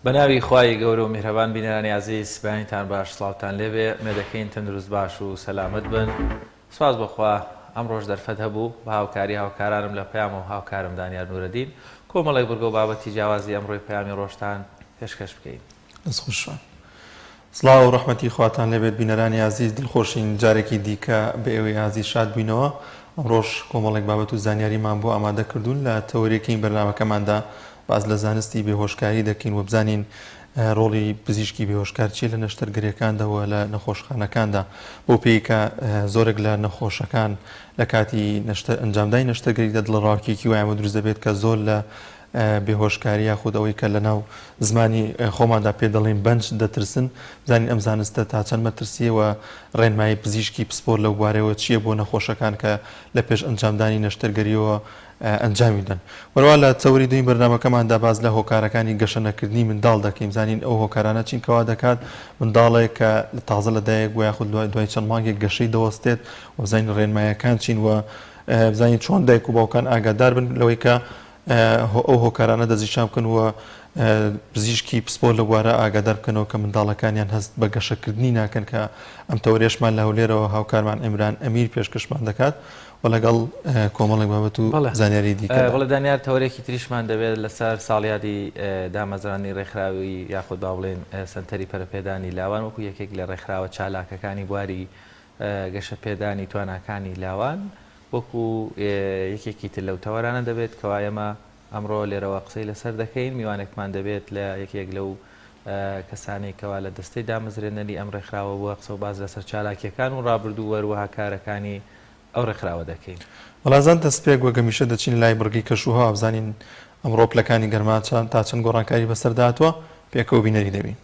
بەناوی خوای گەورە و میهرەبان بینەرانی عەزیز بەیانتان باش سڵاوتان لێبێ مێدەکەین تەندروست باش و سەلامت بن. سواز بەخوا ئەم ڕۆژ دەرفەت هەبوو بە هاوکاری هاوکارانم لە پەیام و هاوکارم دانیار نورەدین کۆمەڵێک بڕگە و بابەتی جیاوازی ئەمڕۆی پەیامی ڕۆژتان پێشکەش بکەین. دەستخۆشە. سڵاو و ڕەحمەتی خواتان لێبێت بینەرانی عەزیز، دڵخۆشین جارێکی دیکە بە ئێوەی عەزیز شاد بووینەوە. ئەمڕۆژ کۆمەڵێک بابەت و زانیاریمان بۆ ئامادە کردوون لە تەورێکی بەرنامەکەماندا باز لە زانستی بێهۆشکاری دەکەین و بزانین ڕۆڵی پزیشکی بێهۆشکار چیە لە نەشتەرگەریەکاندەوە لە نەخۆشخانەکاندا بۆ پێیکە زۆرێک لە نەخۆشەکان لە کاتی ئەنجامدانی نەشتەرگەریدا دڵڕاوکێکی وایەوە دروست دەبێت کە زۆر لە بێهۆشکاری یاخود ئەوەی کە لە ناو زمانی خۆماندا پێ دەڵێن بەنج دەترسن، بزانین ئەم زانستە تا چەند مەترسیەوە ڕێنمایی پزیشکی پسپۆر لەو بوارەوە چییە بۆ نەخۆشەکان کە لە پێش ئەنجامدانی نەشتەرگەریەوە ئەنجامی دەن. وەروە لە تەوری دوین بەرنامەکەماندا باز لە هۆکارەکانی گەشەنەکردنی منداڵ دەکەین، زانین ئەو هۆکارانە چینکەوا دەکات منداڵێک کە تازە لەدایک و یاخود دوای چەند مانگێک گەشەی دەوەستێت و بزانین ڕێنمایەکان چین و بزانین چۆن دایک و باوکان ئاگادار بن لەوەی کە ئەو هۆکارانە دەزیشان بکەن و پزیشکی پسپۆر لە بوارە ئاگادار بکەنەوە کە منداڵەکانیان هەست بە گەشەکردنی ناکەن کە ئەم تەورێشمان لە هەولێرەوە هاوکارمان ئێمران ئەمیر پێشکەشمان دەکات و لەگەڵ کۆمەڵێک بابەت و زانیاری دیکە. بەڵێ دانیار تەورێکی تریشمان دەبێت لەسەر ساڵیادی دامەزرانی ڕێکخراوی یاخود با بڵێن سنتەری پەرەپێدانی لاوان وەکو یەکێک لە ڕێکخراوە چالاکەکانی بواری گەشەپێدانی تواناکانی لاوان وەکو یەکێکی تر لەو تەوەرانە دەبێت کەوا ئێمە ئەمڕۆ لێرەوە قسەی لەسەر دەکەین. میوانێکمان دەبێت لە یەکێک لەو کەسانێکەوە لە دەستەی دامەزرێنەری ئەم ڕێکخراوە بووە قسە و باز لەسەر چالاکیەکان و ڕابردوو وەروەها کارەکانی ئەو ڕێکخراوە دەکەین. وەڵازان دەستپێک وەگەمیشە دەچین لای بڕگی کەشوها بزانین ئەمڕۆ پلەکانی گەرماچان تا چەند گۆڕانکاری بەسەرداتوە پێکەوە بینەری دەبین.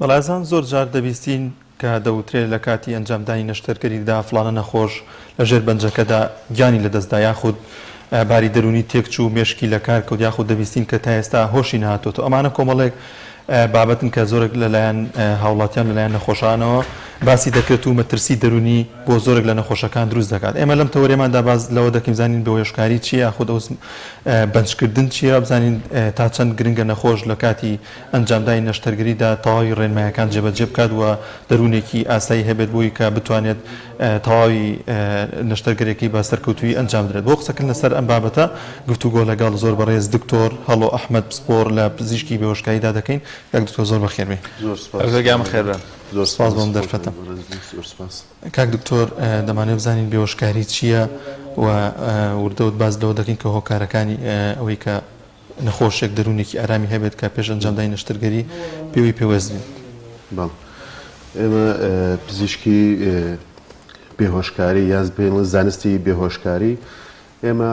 بەڵازان زۆر جار دەبیستین کە دەوترێت لە کاتی ئەنجامدانی نەشتەرگەریدا فڵانە نەخۆش لە ژێر بەنجەکەدا گیانی لەدەستدا یاخود باری دەرونی تێکچوو مێشکی لە کار کەوت یاخود دەبیستین کە تا ئێستا هۆشی نهاتۆتەوە. ئەمانە کۆمەڵێک بابەتن کە زۆرێک لەلایەن هاوڵاتیان لەلایەن نەخۆشانەوە باسی دەکرێت و مەترسی دەرونی بۆ زۆرێک لە نەخۆشەکان دروست دەکات. ئێمە لەم تەورێماندا باز لەوە دەکەین زانین بە هێشکاری چیە یاخود بەنجکردن چیە بزانین تا چەند گرنگە نەخۆش لە کاتی ئەنجامدانی نەشتەرگەریدا تەواوی ڕێنمایەکان جێبەجێ بکات و دەرونێکی ئاسایی هەبێت بۆی کە بتوانێت تەواوی نەشتەرگەرێکی بە سەرکەوتووی ئەنجام درێت. بۆ قسەکردن لەسەر ئەم بابەتە گفتوگۆ لەگەڵ زۆر بەڕێز دکتۆر هەڵۆ ئەحمەد پسپۆر لە پزیشکی بێهۆشکاریدا دەکەین. کاک دکتۆر زۆر بەخێر بێ. زۆرگیان خێر بن. زۆر سپاس بۆم دەرفەتە. کاک دکتۆر دەمانێت بزانین بێهۆشکاری چییە و وردەوت باز لەوە دەکەین کە هۆکارەکانی ئەوەی کە نەخۆشێک دەرونێکی ئارامی هەبێت کە پێش ئەنجامدانی نەشتەرگەری پێوەی پێوەست بێت. ئێمە پزیشکی بێهۆشکاری یاز بێن زانستی بێهۆشکاری ئێمە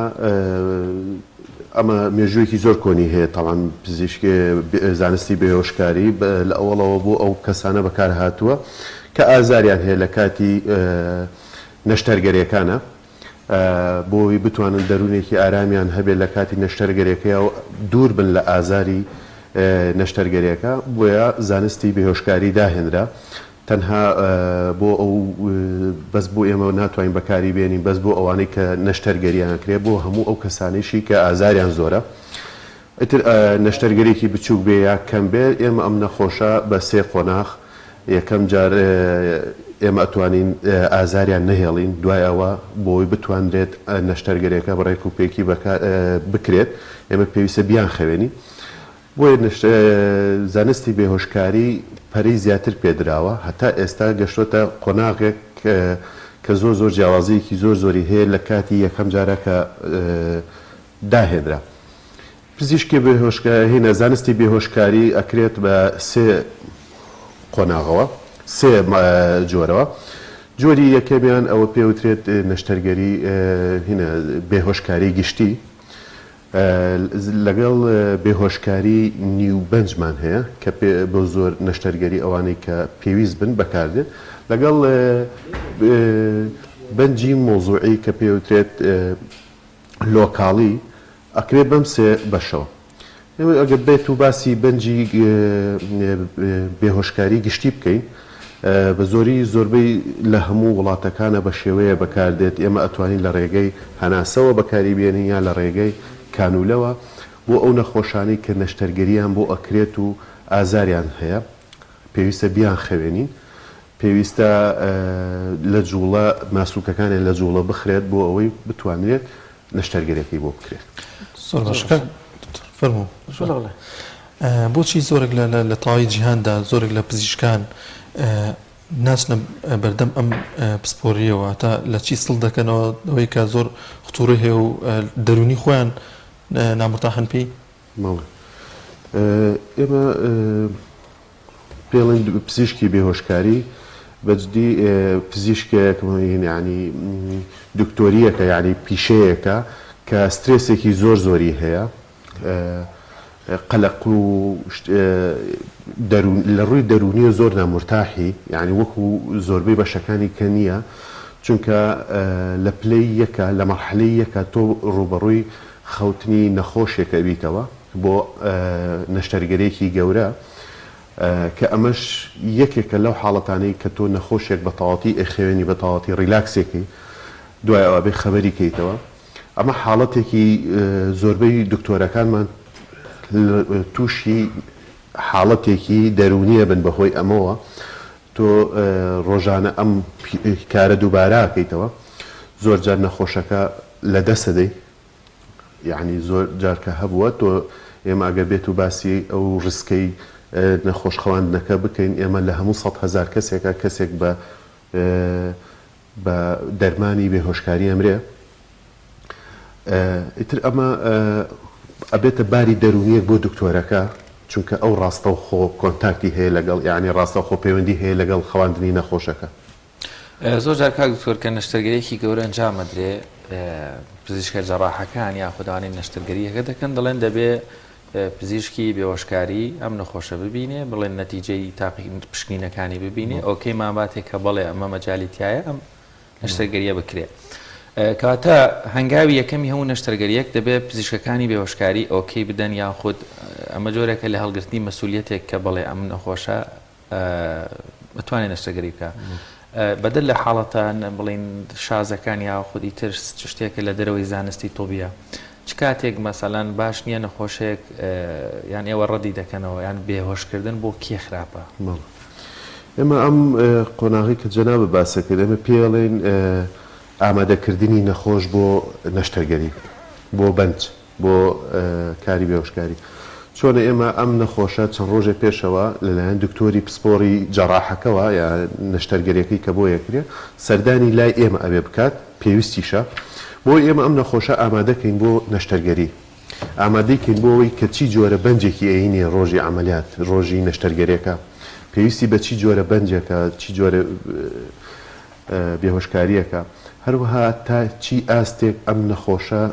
ئەمە مێژوویەکی زۆر کۆنی هەیە تاوان پزیشکی زانستی بێهۆشکاری لە ئەوڵەوە بۆ ئەو کەسانە بەکار هاتووە کە ئازاریان هەیە لە کاتی نەشتەرگەریەکانە بۆی بتوانن دەرونێکی ئارامیان هەبێت لە کاتی نەشتەرگەریەکەی و دوور بن لە ئازاری نەشتەرگەریەکە بۆیە زانستی بێهۆشکاری داهێنرا تەنها بۆ ئەو بەس بۆ ئێمە ناتوانین بەکاری بێنین بەس بۆ ئەوانەی کە نەشتەرگەریان کرێ بۆ هەموو ئەو کەسانیشی کە ئازاریان زۆرە ئیتر نەشتەرگەرێکی بچووک بێ یا کەم بێ ئێمە ئەم نەخۆشە بە سێ قۆناغ یەکەم جار ئێمە ئەتوانین ئازاریان نەهێڵین دوای ئەوە بۆی بتوانرێت نەشتەرگەرێکە بەڕێک و پێکی بکرێت ئێمە پێویستە بیان خەوێنی بۆیە زانستی بێهۆشکاری پەرەی زیاتر پێدراوە هەتا ئێستا گەشتۆتە قۆناغێک کە زۆر زۆر جیاوازەیەکی زۆر زۆری هەیە لە کاتی یەکەم جارە کە داهێنرا. پزیشکی هینە زانستی بێهۆشکاری ئەکرێت بە سێ قۆناغەوە سێ جۆرەوە. جۆری یەکەمیان ئەوە پێوترێت نەشتەرگەری هینە بێهۆشکاری گشتی لەگەڵ بێهۆشکاری نیوبەنجمان هەیە کە بۆ زۆر نەشتەرگەری ئەوانەی کە پێویست بن بەکاردێت لەگەڵ بەنجی مۆزوعی کە پێوترێت لۆکاڵی ئەکرێت بەم سێ بەشەوە. ئەگەر بێت و باسی بەنجی بێهۆشکاری گشتی بکەین بە زۆری زۆربەی لە هەموو وڵاتەکانە بە شێوەیە بەکاردێت ئێمە ئەتوانین لە ڕێگەی هەناسەوە بەکاری بێنین یا لە ڕێگەی کانولەوە بۆ ئەو نەخۆشانەی کە نەشتەرگەریان بۆ ئەکرێت و ئازاریان هەیە پێویستە بیان خەوێنین پێویستە لە جوڵە ماسوولکەکانیان لە جوڵە بخرێت بۆ ئەوەی بتوانرێت نەشتەرگەریەکەی بۆ بکرێت. فەرموو بۆچی زۆرێک لە تاوی جیهاندا زۆرێک لە پزیشکان ناچنە بەردەم ئەم پسپۆریەوە تا لە چی سڵ دەکەنەوە ئەوەی کە زۆر خوتوڕی هەیە و دەرونی خۆیان نامرتاحن پێی؟ ئێمە پێڵێن پزیشکی بێهۆشکاری بەجددی پزیشکێک ینی دکتۆریەکە یعنی پیشەیەکە کە سترێسێکی زۆر زۆری هەیە قەلق و لە ڕووی دەرونیە زۆر نامرتاحی یعنی وەکو زۆربەی بەشەکانی کە نییە چونکە لە پلەی یەکە لە مەرحەلەی یەکە تۆ ڕوبەڕووی خەوتنی نەخۆشێکە بیتەوە بۆ نەشتەرگەرێکی گەورە کە ئەمەش یەکێکە لەو حاڵەتانەی کە تۆ نەخۆشێک بە تەواتی ئەخێوێنی بە تەواتی ڕیلاکسێکی دوای ئەوە بێ خەبەری کەیتەوە ئەمە حاڵەتێکی زۆربەی دکتۆرەکانمان تووشی حاڵەتێکی دەرونیە بن بەهۆی ئەمەوە تۆ ڕۆژانە ئەم کارە دووباراکەیتەوە زۆر جار نەخۆشەکە لە دەسەدەی یعنی زۆر جارکە هەبووە تۆ ئێمە ئەگەر بێت و باسی ئەو ڕسکەی نەخۆشخەواندنەکە بکەین ئێمە لە هەموو 100,000 کەسێکە کەسێک بە دەرمانی بێهۆشکاری ئەمرێ ئیتر ئەمە ئەبێتە باری دەرونیەک بۆ دکتۆرەکە چونکە ئەو ڕاستە و خۆ کۆنتاکتی هەیە لەگەڵ یعنی ڕاستە و خۆ پەیوەندی هەیە لەگەڵ خەواندنی نەخۆشەکە. زۆر جار کاک دکتۆر کە نەشتەرگەریەکی گەورە ئەنجامەدرێ پزیشکە جەراحەکان یا خوددانی نەشتەرگەریەکە دەکەن دەڵێن دەبێ پزیشکی بێهۆشکاری ئەم نەخۆشە ببینێ بڵێن نەتیجەی تاقی پشکنینەکانی ببینێ ئۆکەی ماباتێک کە بڵێ ئەمە مەجالیتایە ئەم نەشتەرگەریە بکرێت. کاتە هەنگاوی یەکەمی هەموو نەشتەرگەریەک دەبێت پزیشکەکانی بێهۆشکاری ئۆکەی بدەن یاخود ئەمە جۆرێکە لە هەڵگرتنی مەسئولیەتێک کە بڵێ ئەم نەخۆشە بتوانێت نەشتەرگەری بکە. بەدل لە حاڵەتان بڵین شازەکان یا خودی تر شتێکە لە دەرەوەی زانستی تۆبیە چ کاتێک مەسەلەن باش نییە نەخۆشەیەک یان ئێوە ڕەدی دەکەنەوە یان بێهۆشکردن بۆ کێ خراپە؟ ئێمە ئەم قۆناغی کە جەنابە باسەکرد ئێمە پێڵێن ئامادەکردنی نەخۆش بۆ نەشتەرگەری بۆ بەنج بۆ کاری بێهۆشکاری. چۆنە ئێمە ئەم نەخۆشە چەند ڕۆژێک پێشەوە لەلایەن دکتۆری پسپۆری جەڕاحەکەەوە یا نەشتەرگەریەکەی کە بۆ یەکرێ سەردانی لای ئێمە ئەبێ بکات پێویستیشە بۆ ئێمە ئەم نەخۆشە ئامادەکەین بۆ نەشتەرگەری ئامادەیکەین بۆەوەی کە چی جۆرە بەنجێکی ئەینێ ڕۆژی عملیات ڕۆژی نەشتەرگەریەکە پێویستی بە چی جۆرە بەنجێکە چی جۆرە بێهۆشکاریەکە هەروەها تا چی ئاستێک ئەم نەخۆشە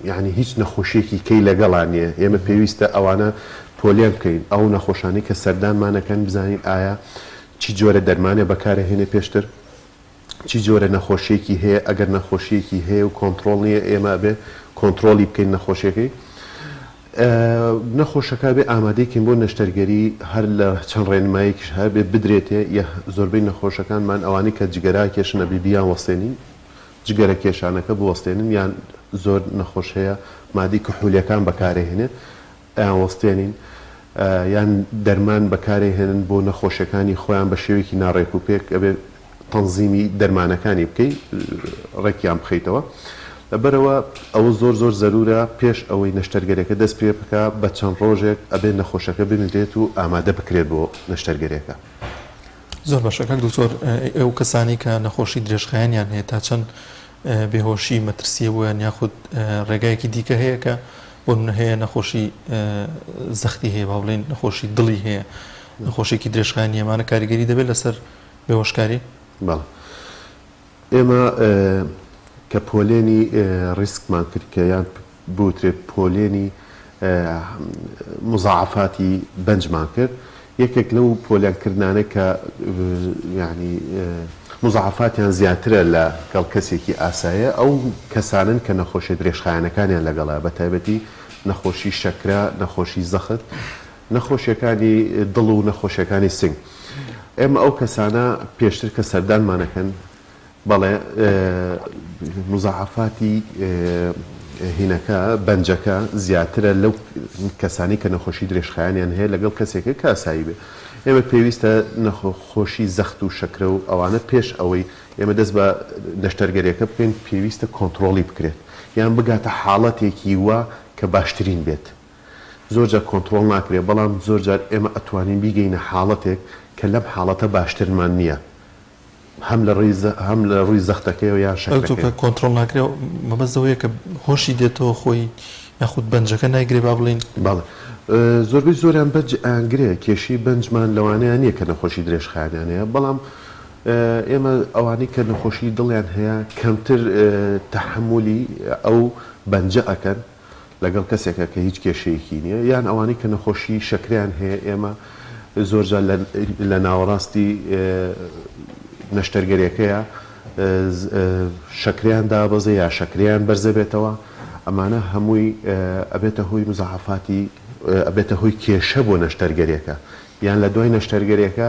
یعنی هیچ نەخۆشیێکی کەی لەگەڵانیە ئێمە پێویستە ئەوانە پۆلیان بکەین ئەو نەخۆشانی کە سەردانمانەکەن بزانین ئایا چی جۆرە دەرمانێ بەکارهێنێ پێشتر چی جۆرە نەخۆشیێکی هەیە ئەگەر نەخۆشیێکی هەیە و کۆنتترۆل نییە ئێمە بێ کۆنتترۆلی بکەین نەخۆشیەکەی نەخۆشەکە بێ ئامادەیکەین بۆ نەشتەرگەری هەر لە چەند ڕێنمایەکیش هەر بێ بدرێتێ یە زۆربەی نەخۆشەکانمان ئەوانی کە جگەرا کێشنە بیبییان وەستێنین جگەرە کێشانەکە بوەستێنن یان زۆر نەخۆش هەیە مادی کحولیەکان بەکارهێنێت ئەیان وەستێنین یان دەرمان بەکارهێنن بۆ نەخۆشیەکانی خۆیان بە شێوەیەکی ناڕێک و پێک ئەبێ تەنزیمی دەرمانەکانی بکەی ڕێکیان بخەیتەوە لەبەرەوە ئەوە زۆر زۆر زەرورە پێش ئەوەی نەشتەرگەرەکە دەست پێ بکە بە چەند ڕۆژێک ئەبێ نەخۆشەکە بنرێت و ئامادە بکرێت بۆ نەشتەرگەرەکە. زۆر باشەکە دکتۆر ئەو کەسانی کە نەخۆشی درێژخایەنیان هەیە تا چەند بێهۆشی مەترسیە بوویان یاخود ڕێگایەکی دیکە هەیە کە بۆ هەیە نەخۆشی زەختی هەیە با بڵێن نەخۆشی دڵی هەیە نەخۆشیێکی درێژخایەنی ئەمانە کاریگەری دەبێت لەسەر بێهۆشکاری؟ بەڵێ ئێمە کە پۆلێنی ڕیسکمان کرد کە یان بوترێت پۆلێنی مزاعفاتی بەنجمان کرد یەکێک لەو پۆلیانکردانە کە ینی مزاعفاتیان زیاترە لە گەڵ کەسێکی ئاسایە ئەو کەسانن کە نەخۆشی درێژخایەنەکانیان لەگەڵا بە تایبەتی نەخۆشی شەکرا نەخۆشی زەخت نەخۆشیەکانی دڵ و نەخۆشیەکانی سنگ ئێمە ئەو کەسانە پێشتر کە سەردانمانەکەن بەڵێ مزاعفاتی هینەکە بەنجەکە زیاترە لەو کەسانی کە نەخۆشی درێژخایەنیان هەیە لەگەڵ کەسێکە کە ئاسایی بێ ئێمە پێویستە نەخۆشی زەخت و شەکرە و ئەوانە پێش ئەوەی ئێمە دەست بە نەشتەرگەریەکە بکەین پێویستە کۆنتترۆلی بکرێت یان بگاتە حاڵەتێکی وە کە باشترین بێت زۆرجار کۆنتترۆل ناکرێت بەڵام زۆرجار ئێمە ئەتوانین بیگەینە حاڵەتێک کە لەم حاڵەتە باشترمان نییە هەم لە ڕووی زەختەکەیەوە یان شەکرەکەی کۆنتترۆل ناکرێت مەبەستەوەیە کە هۆشی دێتەوە خۆی یاخود بەنجەکە نایگرێ با بڵین باڵێ زۆربەی زۆریان بەنج ئەنگرێ کێشی بەنجمان لەوانەیە نییە کە نەخۆشی درێژخایەنیان هەیە بەڵام ئێمە ئەوانەی کە نەخۆشی دڵیان هەیە کەمتر تەحملی ئەو بەنجە ئەکەن لەگەڵ کەسێکە کە هیچ کێشەیەکی نییە یان ئەوانەی کە نەخۆشی شەکریان هەیە ئێمە زۆرجار لە ناوەڕاستی نەشتەرگەریەکەیە شەکریان دابەزێ یا شەکریان بەرزە بێتەوە ئەمانە هەمووی ئەبێتە هۆی مزاحفاتی ئەبێتە هۆی کێشە بۆ نەشتەرگەریەکە یان لە دوای نەشتەرگەریەکە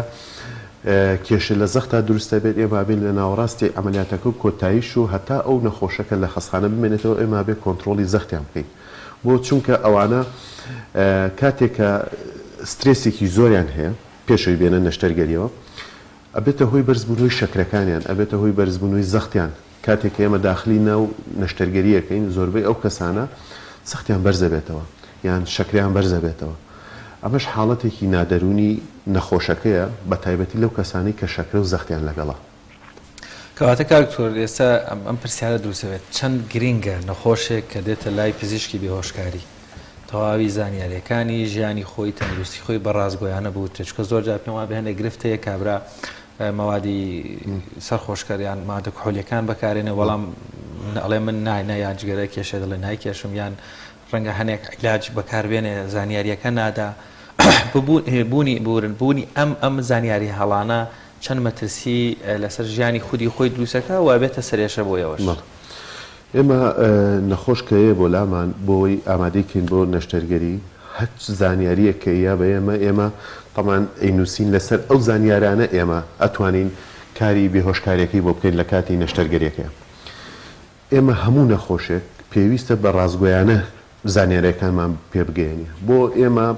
کێشە لە زەختا دروستە بێت ئێمە بین لە ناوەڕاستی ئەمەلیاتەکە و کۆتاییش و هەتا ئەو نەخۆشەکە لە خەستخانە بمێنێتەوە ئێمە بێ کۆنتترۆلی زەختیان بکەین بۆ چونکە ئەوانە کاتێکە سترێسێکی زۆریان هەیە پێشەوەی بێنە نەشتەرگەریەوە ئەبێتە هۆی بەرزبوونەوەی شەکرەکانیان ئەبێتە هۆی بەرزبوونەوەی زەختیان کاتێک ئێمە داخلی ناو نەشتەرگەریەکەین زۆربەی ئەو کەسانە سەختیان بەرزە بێتەوە یان شەکریان بەرزە بێتەوە ئەمەش حاڵەتێکی نادەرونی نەخۆشەکەیە بە تایبەتی لەو کەسانی کە شەکرە و زەختیان لەگەڵا کەواتە کاکتۆر ئێستا ئەم پرسیارە دروستەوێت چەند گرینگە نەخۆشێک کە دێتە لای پزیشکی بێهۆشکاری تەواوی زانیاریەکانی ژیانی خۆی تەندروستی خۆی بەڕازگۆیانە بوو چکە زۆرجار پێم وایە هەندێک گرفتەیە کابرا مەوادی سەرخۆشکاریان مادە کحولیەکان بەکارێنێ وەڵام ئەڵێ من نایە یان جگەرە کێشە دەڵێ نایکێشم یان ڕەنگە هەنێک عیلاج بەکاربێنێ زانیاریەکە نادا بوونی ئەم زانیاری هەڵانە چەند مەترسی لەسەر ژیانی خودی خۆی دروستەکە و بێتە سەرێشە بۆیەوەش. ئێمە نەخۆشکەیە بۆ لامان بۆی ئامادەیکەین بۆ نەشتەرگەری هەچ زانیاریەکەیە بە ئێمە تەمان ئەینووسین لەسەر ئەو زانیارانە ئێمە ئەتوانین کاری بێهۆشکاریەکەی بۆ بکەین لە کاتی نەشتەرگەریەکە. ئێمە هەموو نەخۆشێک پێویستە بە ڕازگۆیانە زانیاریەکانمان پێ بگەێنی. بۆ ئێمە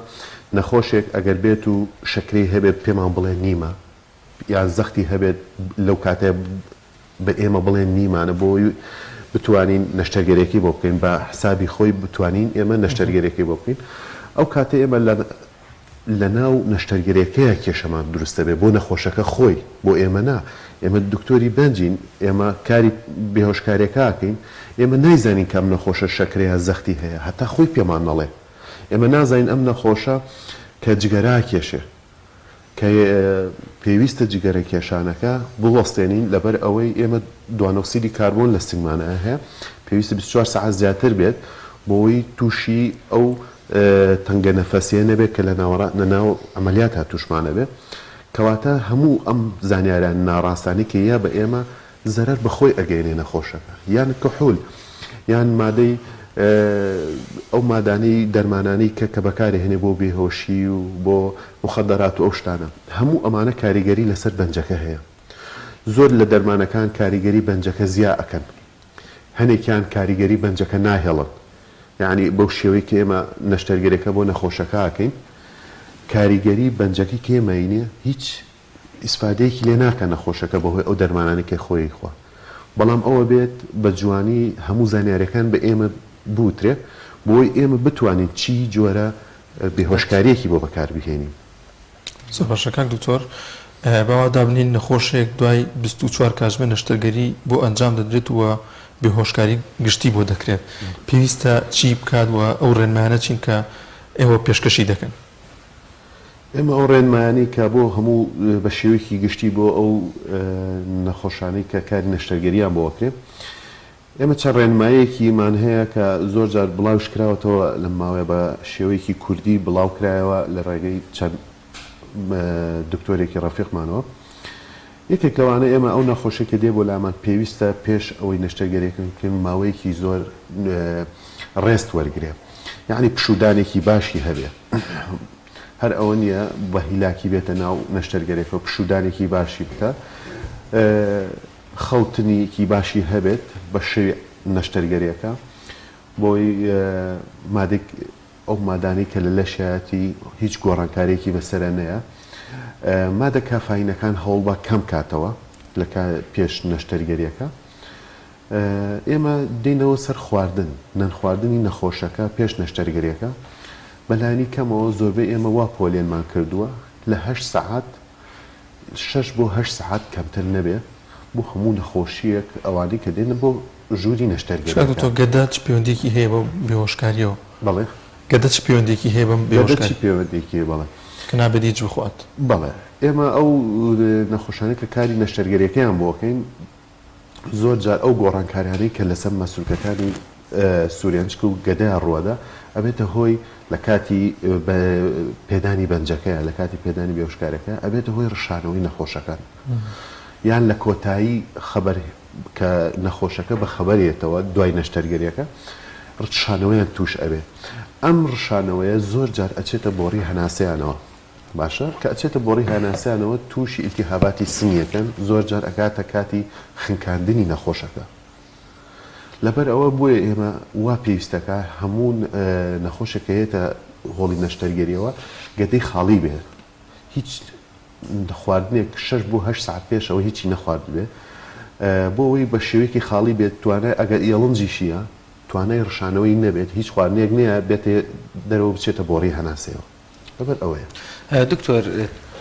نەخۆشێک ئەگەر بێت و شەکرەی هەبێت پێمان بڵێ نیمە یان زەختی هەبێت لەو کاتێ بە ئێمە بڵێن نیمانە بۆی بتوانین نەشتەرگەرێکی بۆ بکەین بە حسابی خۆی بتوانین ئێمە نەشتەرگەرێکی بۆ بکەین. ئەو کاتێ ئێمە لە ناو نەشتەرگەرێکەیە کێشەمان دروستە بێ بۆ نەخۆشەکە خۆی بۆ ئێمە نا ئێمە دکتۆری بنجین ئێمە کاری بێهۆشکارێکاکەین ئێمە نایزانین کە ئەم نەخۆشە شەکرەیە زەختی هەیە هەتا خۆی پێمان نەڵێ ئێمە نازانین ئەم نەخۆشە کە جگەرا کێشێ کە پێویستە جگەرە کێشانەکە بوەستێنین لەبەر ئەوەی ئێمە دوانۆکسیدی کاربۆن لە سنگمانە هەیە پێویستە 24 ساعت زیاتر بێت بۆی تووشی ئەو تەنگە نەفەسیە نەبێت کە لە ناو ئەمەلیات ها تووشمانە بێت کەواتە هەموو ئەم زانیاریان ناڕاستانی کە یا بە ئێمە زەرەر بەخۆی ئەگەینێ نەخۆشەکە یان کحول یان مادەی ئەو مادانەی دەرمانانی کە بەکارهێنێ بۆ بێهۆشی و بۆ مخەدەرات و ئەو شتانە هەموو ئەمانە کاریگەری لەسەر بەنجەکە هەیە. زۆر لە دەرمانەکان کاریگەری بەنجەکە زیا ئەکەن هەنێکیان کاریگەری بەنجەکە ناهێڵن یعنی بەو شێوەی کە ئێمە نەشتەرگەرێکە بۆ نەخۆشەکە ئەکەین کاریگەری بەنجەکەی کێمەینێ هیچ ئیسفادەیەکی لێ ناکە نەخۆشەکە بەهۆی ئەو دەرمانانی کە خۆی خوا بەڵام ئەوە بێت بە جوانی هەموو زانیاریەکان بە ئێمە بوترێ بۆی ئێمە بتوانین چی جۆرە بێهۆشکاریەکی بۆ بەکاربهێنین. زۆر باشەکان دکتۆر بەوا دابنین نەخۆشێک دوای 24 کاتژمێر نەشتەرگەری بۆ ئەنجام دەدرێت وە بێهۆشکاری گشتی بۆ دەکرێت پێویستە چی بکات وە ئەو ڕێنمانە چین کە ئێوە پێشکەشی دەکەن. ئێمە ئەو ڕێنمانی کە بۆ هەموو بە شێوەیەکی گشتی بۆ ئەو نەخۆشانەی کە کاری نەشتەرگەریان بۆ وەکرێت ئێمە چەند ڕێنمایەکیمان هەیە کە زۆر جار بڵاوش کراوەتەوە لە ماوەیە بە شێوەیەکی کوردی بڵاو کرایەوە لە ڕێگەی چەند دکتۆرێکی ڕەفیقمانەوە یەکێک لەوانە ئێمە ئەو نەخۆشێکە دێ بۆ لامان پێویستە پێش ئەوەی نەشتەرگەریەکەن ماوەیەکی زۆر ڕێست وەرگێ یعنی پشودانێکی باشی هەبێ هەر ئەوە نییە بە هیلاکی بێتە ناو نەشتەرگەرێکەوە پشودانێکی باشی بکە خەوتنیکی باشی هەبێت بە شێوی نەشتەرگەریەکە بۆی مادێک ئەو مادانەی کە لە لەشایەتی هیچ گۆڕانکارێکی بەسەرە نەیە مادە کافاینەکان هەوڵ بە کەم کاتەوە لە پێش نەشتەرگەریەکە ئێمە دێنەوە سەر خواردن نان خواردنی نەخۆشەکە پێش نەشتەرگەریەکە بەلایانی کەمەوە زۆربەی ئێمە وا پۆلێنمان کردووە لە 8 سعات 6 بۆ 8 سعات کەمتر نەبێت بۆ هەموو نەخۆشیەک ئەوانەی کە دێنە بۆ ژووری نەشتەرگەریەکە. تۆ گەدا چ پەیوەندێکی هەیە بە بێهۆشکاریەوە؟ بەڵێ گەدە چ پەیوەندێکی هەیە بەم بێهۆشکاری؟ پەیوەندێکی بەڵێ کە نابێت هیچ بخوات. بەڵێ ئێمە ئەو نەخۆشانەی کە کاری نەشتەرگەریەکەیان بۆ بکەین زۆر جار ئەو گۆڕانکاریانەی کە لەسەر مەسروکەکانی سووریانچکە و گەدای ڕووەدا ئەبێتە هۆی لە کاتی پێدانی بەنجەکەیە لە کاتی پێدانی بێهۆشکارەکە ئەبێتە هۆی ڕشانەوەی نەخۆشەکان یان لە کۆتایی خەبەر کە نەخۆشەکە بە خەبەرێتەوە دوای نەشتەرگەریەکە ڕشانەوەیان توش ئەبێت ئەم ڕشانەوەیە زۆر جار ئەچێتە بۆڕی هەناسەیانەوە باشە کە ئەچێتە بۆڕی هەناسەیانەوە تووشی ئیلتیهاباتی سنگەکەن زۆر جار ئەکاتە کاتی خنکاندنی نەخۆشەکە لەبەر ئەوە بۆیە ئێمە وا پێویستەکە هەموو نەخۆشەکە هێتە هۆڵی نەشتەرگەریەوە گەدەی خاڵی بێت هیچ خواردنێک 6 بۆ 8 ساعت پێشەوە هیچی نەخوارد بێ بۆ ئەوەی بە شێوەیەکی خاڵی بێت توانای ئەگەر ئێڵنجیشیە توانای ڕشانەوەی نەبێت هیچ خواردنێک نییە بێتێ دەرەوە بچێتە بۆڕی هەناسەوە لەبەر ئەوەیە. دکتۆر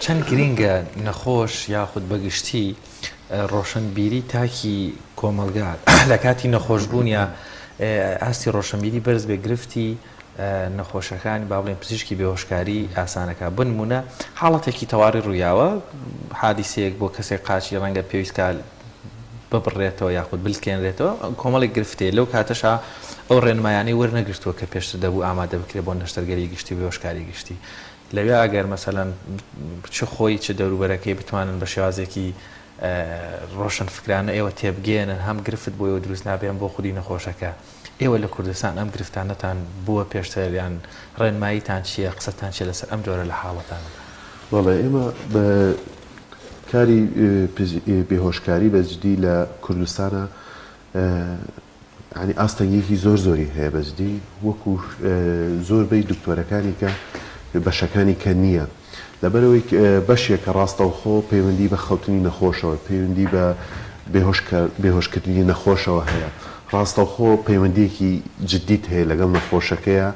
چەند گرینگە نەخۆش یاخود بەگشتی ڕۆشنبیری تاکی کۆمەلگار لە کاتی نەخۆشبوونیە ئاستی ڕۆشنبیری بەرز بێ گرفتی نەخۆشەکانی با بڵێن پزیشکی بێهۆشکاری ئاسانەکە بنمونە حاڵەتێکی تەواوی ڕوویاوە حادیسەیەک بۆ کەسێک قاچی ڕەنگە پێویستکە ببڕێتەوە یاخود بلکێنرێتەوە کۆمەڵێک گرفتێ لەو کاتەشا ئەو ڕێنمایانی وەرنەگرتووە کە پێشتر دەبوو ئامادە بکرێت بۆ نەشتەرگەری گشتی و هۆشکاری گشتی لەوێ ئەگەر مەسەلەن چ خۆی چ دەوروبەرەکەی بتوانن بە شێوازێکی ڕۆشن فکرانە ئێوە تێبگێنن هەم گرفت بۆیەوە دروست نابێن بۆ خودی نەخۆشەکە ئێوە لە کوردستان ئەم گرفتانەتان بووە پێشتریان ڕێنماییتان چییە قسەتان چیە لەسەر ئەم جۆرە لە حاڵەتان وڵێ ئێمە بە کاری بێهۆشکاری بەجددی لە کوردستانە ینی ئاستەنگێکی زۆری هەیە بەجددی وەکو زۆربەی دکتۆرەکانی کە بەشەکانی کە نییە لەبەرەوەی بەشێکە ڕاستەوخۆ پەیوەندی بە خەوتنی نەخۆشەوە پەیوەندی بە بێهۆشکردنی نەخۆشەوە هەیە ڕاستەوخۆ پەیوەندیەکی جددیت هەیە لەگەڵ نەخۆشەکەیە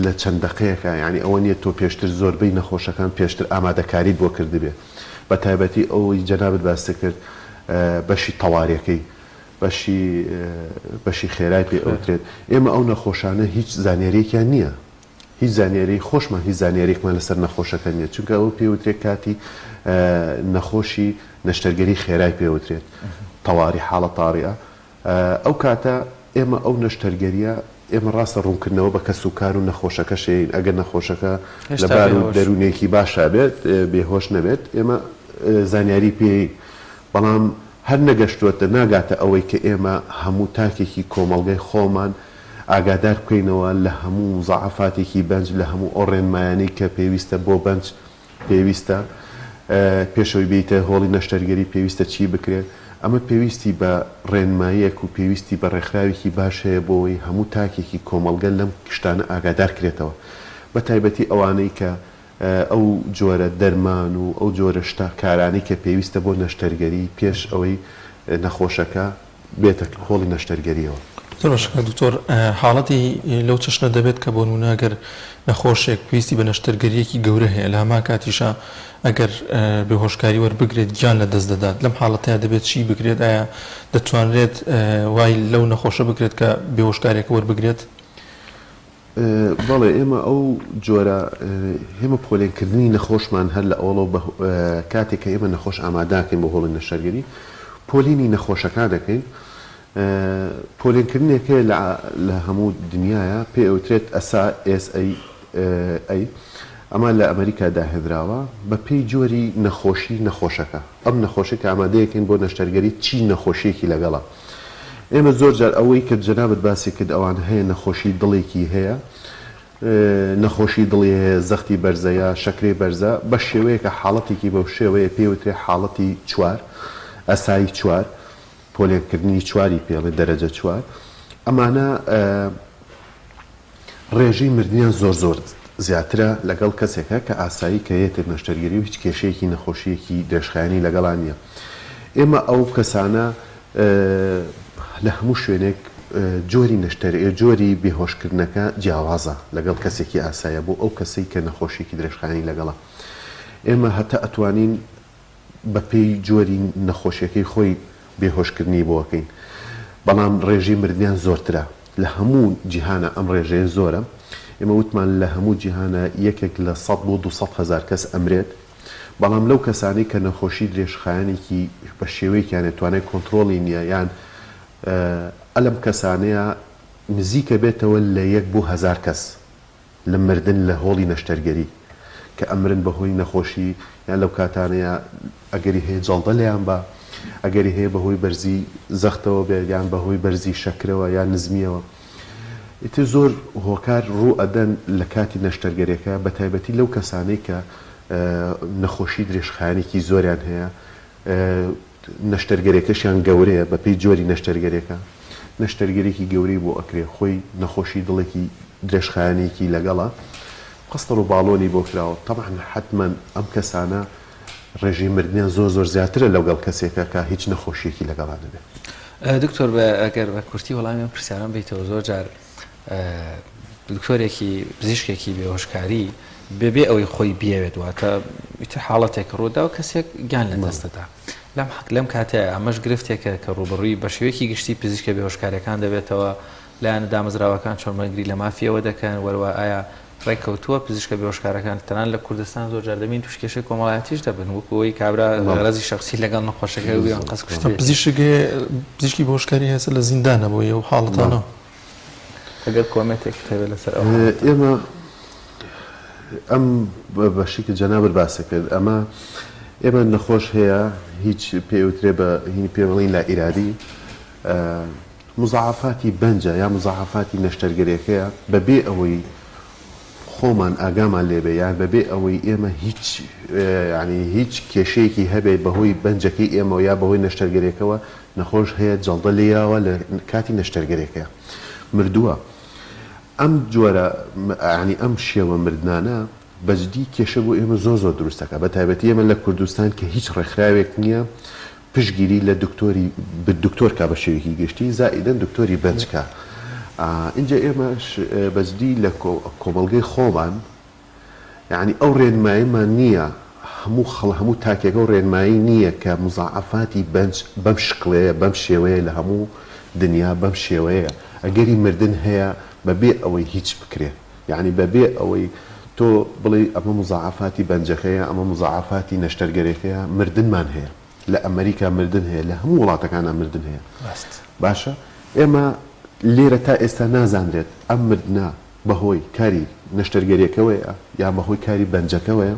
لە چەند دقەیەکە یعنی ئەوە نیە تۆ پێشتر زۆربەی نەخۆشەکان پێشتر ئامادەکاریت بۆ کردبێ بە تایبەتی ئەوەی جەنابەت باسی کرد بەشی تەواریەکەی بەشی خێرای پێ ئەوترێت ئێمە ئەو نەخۆشانە هیچ زانیاریەکیان نییە هیچ زانیاری خۆشمان هیچ زانیارێکمان لەسەر نەخۆشەکە نیە چونکە ئەوە پێوترێت کاتی نەخۆشی نەشتەرگەری خێرای پێوترێت تەواری حاڵە تاڕیە ئەو کاتە ئێمە ئەو نەشتەرگەریە ئێمە ڕاستە ڕوونکردنەوە بە کەس و کار و نەخۆشەکە شەین ئەگەر نەخۆشەکە لەبار و دەروونێکی باشا بێت بێهۆش نەبێت ئێمە زانیاری پێی بەڵام هەر نەگەشتووەتە ناگاتە ئەوەی کە ئێمە هەموو تاکێکی کۆمەڵگەی خۆمان ئاگادار بکەینەوە لە هەموو زەعافاتێکی بەنج لە هەموو ئەو ڕێنمایانەی کە پێویستە بۆ بەنج پێویستە پێشەوەی بیتە هۆڵی نەشتەرگەری پێویستە چی بکرێت ئەمە پێویستی بە ڕێنماییەک و پێویستی بە ڕێکخراوێکی باش هەیە بۆەوەی هەموو تاکێکی کۆمەڵگە لەم شتانە ئاگادار کرێتەوە بە تایبەتی ئەوانەی کە ئەو جۆرە دەرمان و ئەو جۆرە شتا کارانەی کە پێویستە بۆ نەشتەرگەری پێش ئەوەی نەخۆشەکە بێتە هۆڵی نەشتەرگەریەوە. زۆر باشە دکتۆر حاڵەتی لەو چەشنە دەبێت کە بۆ نمونەگەر نەخۆشێک پێویستی بە نەشتەرگەریەکی گەورە هەیە لە هەمان کاتیشە ئەگەر بێهۆشکاری وەربگرێت گیان لە دەست دەدات لەم حاڵەتەیە دەبێت چی بکرێت ئایا دەتوانرێت وای لەو نەخۆشە بکرێت کە بێهۆشکارێکە وەربگرێت؟ بەڵێ ئێمە ئەو جۆرە هێمە پۆلێنکردنی نەخۆشمان هەر لە ئەوڵە کاتێک کە ئێمە نەخۆش ئاماداکەین بۆ هۆڵی نەشتەرگەری پۆلینی نەخۆشەکان دەکەین پۆلێنکردنێکە لە هەموو دنیاە پێ ئەوترێت SSA ئەمە لە ئەمریکادا هێدراوە بە پێی جۆری نەخۆشی نەخۆشەکە ئەم نەخۆشی کە ئامادەیەکەین بۆ نەشتەرگەری چی نەخۆشیەکی لەگەڵە ئێمە زۆر جار ئەوەی کە جەنابەت باسی کرد ئەوان هەیە نەخۆشی دڵێکی هەیە نەخۆشی دڵی هەیە زەختی بەرزەیە شەکرێ بەرزە بە شێوەیەکە حاڵەتێکی بەو شێوەیە پێوترێ حاڵەتی چوار ئەسایی چوار پۆلێنکردنی چواری پێڵێ دەرەجە چوار ئەمانە ڕێژەی مردیان زۆر زیاترە لەگەڵ کەسێکە کە ئاسایی کە هەیەتێت نەشتەرگەری و هیچ کێشەیەکی نەخۆشیەکی درێژخایانی لەگەڵان نییە ئێمە ئەو کەسانە لە هەموو شوێنێک جۆری بێهۆشکردنەکە جیاوازە لەگەڵ کەسێکی ئاسایە بۆ ئەو کەسەی کە نەخۆشیەکی درێژخایانی لەگەڵە ئێمە هەتا ئەتوانین بە پێی جۆری نەخۆشیەکەی خۆی بێهۆشکردنی بۆەکەین بەڵام ڕێژی مردیان زۆرترە لە هەموو جیهانە ئەم ڕێژەیە زۆرە ئێمە وتمان لە هەموو جیهانە یەکێک لە 100 بۆ 200,000 کەس ئەمرێت بەڵام لەو کەسانی کە نەخۆشی درێژخایانێکی بە شێوەیەکیان توانای کۆنتترۆلی نییە یان ئەلم کەسانەیە نزیکە بێتەوە لە 1 بۆ 1000 کەس لە مردن لە هۆڵی نەشتەرگەری کە ئەمرن بەهۆی نەخۆشی یان لەو کاتانەیە ئەگەری هەیە جەڵدە لەیان بە ئەگەری هەیە بەهۆی بەرزی زەختەوە بێت یان بەهۆی بەرزی شەکرەوە یان نزمیەوە ئیتر زۆر هۆکار ڕوو ئەدەن لە کاتی نەشتەرگەریەکە بە تایبەتی لەو کەسانەی کە نەخۆشی درێژخایانێکی زۆریان هەیە نەشتەرگەریەکەشیان گەورەیە بە پێی جۆری نەشتەرگەریەکە نەشتەرگەرێکی گەورەی بۆ ئەکرێ خۆی نەخۆشی دڵێکی درێژخایانێکی لەگەڵە قەستەڕ و باڵۆنی بۆ کراوە تەبعاً حتمما ئەم کەسانە ڕێژی مردیان زۆر زیاترە لەگەڵ کەسێکە کە هیچ نەخۆشیەکی لەگەڵان نەبێت. دکتۆر ئەگەر بە کورتی وەڵامیان پرسیاران بیتەوە زۆر جار دکتۆرێکی پزیشکێکی بێهۆشکاری بێبێ ئەوەی خۆی بیاوێت واتە ئیتر حاڵەتێک ڕوودا و کەسێک گیان لە دەستەدا لەم کاتێ ئەمەش گرفتێکە کە ڕوبڕووی بە شێوەیەکی گشتی پزیشکە بێهۆشکاریەکان دەبێتەوە لایەنە دامەزراوەکان چۆن مەگری لە مافیەوە دەکەن وەرەوە ئایا ڕێککەوتووە پزیشکە بێهۆشکارەکان تەنان لە کوردستان زۆر جار دەبین توش کێشەی کۆمەڵایەتیش دەبن وەکو ئەوەی کابرا غەرەزی شەخسی لەگەڵ نەخۆشەکە ویان قەس کوشتێت پزیشکی بۆشکاری هەسە لە زیندانە بۆ ئەو حاڵەتانە ئەگەر کۆمەتێک هەبێت لەسەر ئەو ئێمە ئەم بەشی کە جەنابەت باسی کرد ئەمە ئێمە نەخۆش هەیە هیچ پێوترێ بە هینی پێوەڵین لا ئیرادی مزعافاتی بەنجە یا مزعافاتی نەشتەرگەرێکەیە بەبێ ئەوەی خۆمان ئاگامان لێبێ یان بەبێ ئەوەی ئێمە هیچ کێشەیەکی هەبێت بەهۆی بەنجەکەی ئێمە یا بەهۆی نەشتەرگەرێکەوە نەخۆش هەیە جەڵدە لێیاوە لە کاتی نەشتەرگەرێکەیە مردووە ئەم جۆرە ینی ئەم شێوە مردانە بەجددی کێشە بۆ ئێمە زۆر زۆر دروستەکە بە تایبەتی ئێمە لە کوردستان کە هیچ ڕێکخراوێک نییە پشگیری لە دکتۆر کا بە شێوەیەکی گشتی زائیدەن دکتۆری بەنجکە اینجا ئێمەش بەجددی لە کۆمەڵگەی خۆمان یعنی ئەو ڕێنماییمان نییە هەموو تاکێکە و ڕێنمایی نییە کە مزعافاتی بەنج بەم شکڵەیە بەم شێوەیە لە هەموو دنیا بەم شێوەیە ئەگەری مردن هەیە بەبێ ئەوەی هیچ بکرێ یعنی بەبێ ئەوەی تۆ بڵێ ئەمە مزعافاتی بەنجەکەیە ئەمە مزعافاتی نەشتەرگەرێکەیە مردنمان هەیە لە ئەمریکا مردن هەیە لە هەموو وڵاتەکانە مردن هەیە باشە ئێمە لێرە تا ئێستا نازانرێت ئەم مردنا بەهۆی کاری نەشتەرگەرێکەوەیە یا بەهۆی کاری بەنجەکەوەیە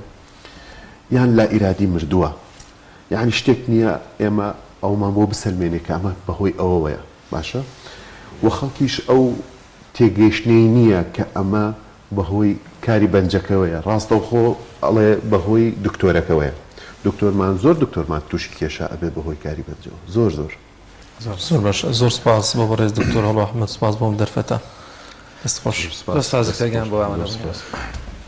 یان لا ئیرادی مردووە یعنی شتێک نییە ئێمە ئەومان بۆ بسەلمێنێ کە ئەمە بەهۆی ئەوەیە باشە و خەڵکیش ئەو تێگەیشتنەی نییە کە ئەمە بەهۆی کاری بەنجەکەوەیە ڕاستەوخۆ ئەڵێ بەهۆی دکتۆرەکەوەیە دکتۆرمان زۆر تووشی کێشە ئەبێ بەهۆی کاری بەنجەوە زۆر باش زۆر سپاس بۆ بەڕێز دکتۆر هەڵۆ ئەحمەد سپاس بۆم دەرفەتە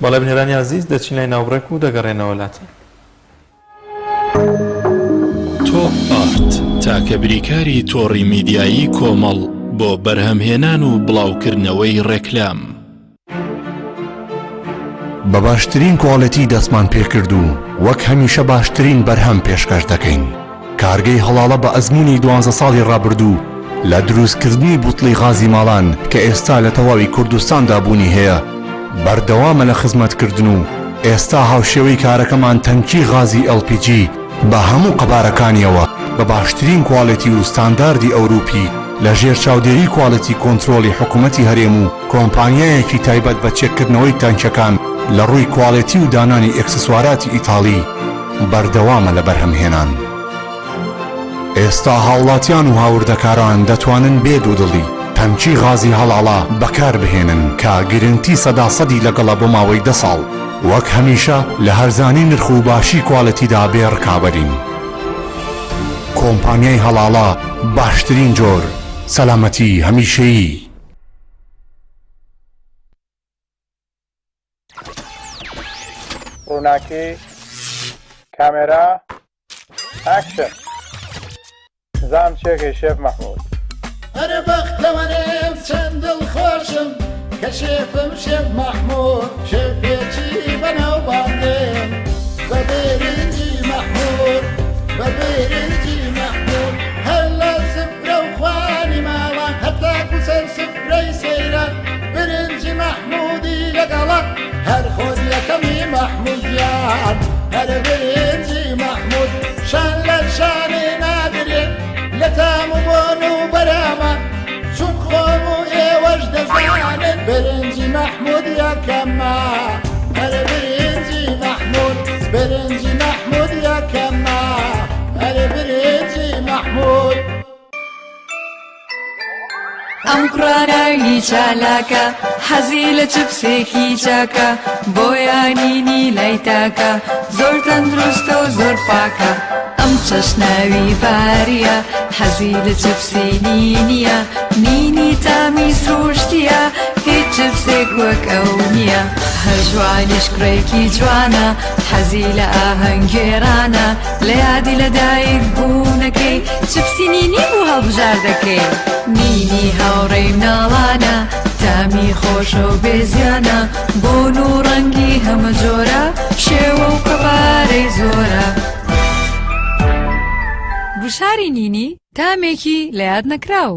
بەڵێ بنێرانی عەزیز دەچین لای ناوبڕێک و دەگەڕێنەوە وڵاتە تۆپ ئارت تاکە بریکاری تۆڕی میدیایی کۆمەڵ بۆ بەرهەمهێنان و بڵاوکردنەوەی ڕێکلام بە باشترین کۆڵەتی دەستمان پێکرد و وەک هەمیشە باشترین بەرهەم پێشکەش دەکەین کارگەی هەڵاڵە بە ئەزموونی 12 ساڵی ڕابردوو لە دروستکردنی بوتڵی غازی ماڵان کە ئێستا لە تەواوی کوردستاندا بوونی هەیە بەردەوامە لە خزمەتکردن و ئێستا هاوشێوەی کارەکەمان تەنکی غازی LPG بە هەموو قەبارەکانیەوە بە باشترین کواڵەتی و ستانداردی ئەوروپی لە ژێر چاودێری کواڵەتی کۆنترۆلی حکوومەتی هەرێم و کۆمپانیایەکی تایبەت بە چێککردنەوەی تانکەکان لە ڕووی کواڵەتی و دانانی ئەکسسواراتی ئیتاڵی بەردەوامە لە بەرهەمهێنان ئێستا هاوڵاتیان و هاوردەکاران دەتوانن بێ دوودڵی تەنکی غازی هەڵاڵا بەکار بهێنن کە گرنتی 100% لەگەڵە بۆ ماوەی 10 ساڵ وەک هەمیشە لە هەرزانی نرخ و باشی کواڵەتیدا بێ ڕکابەرین کۆمپانیای هەڵاڵا باشترین جۆر سەلامەتی هەمیشەیی ڕووناکی کامێرا ئاکشن زام چێکی شێف مەحموود هەرە بەختەوەرێم چەند دڵخۆشم کە شێفم شێف مەحموود شێفێکی بەناوبانگێم بە بێرنجی مەحموود بە بێرنجی مەحموود هەر لە سفرە و خوانی ماڵان هەتاکو سەر سفرەی سەیرە برنجی مەحموودی لەگەڵە هەر خۆریەکەمی مەحموودیان هەرە برنجی مەحموود شان لە شانێ نادرێت لە تام و بۆن و بەرامە چون خۆم و ئێوەش دەزانن برنجی مەحموود یەکەمە هەرە برنجی مەحموود برنجی مەحموود یەکەمە هەرە برنجی مەحموود ئەم کوڕانەی چالاکە حەزی لە چپسێکی چاکە بۆیانینی لای تاکە زۆر تەندروستە و زۆر پاکە ئەم چەشناوی باریە حەزی لە چپسی نینیە نینی تامی سروشتیە هیچ چپسێک وەک ئەو نییە هەر جوانیش کوڕێکی جوانە حەزی لە ئاهەنگێرانە لە یادی لەدایک بوونەکەی چپسی نینی بوو هەڵبژار دەکەی نینی هاوڕێی مناڵانە تامی خۆشە و بێزیانە بۆن و ڕەنگی هەمە جۆرە شێوە و قەبارەی زۆرە بشاری نینی تامێکی لە یاد نەکراو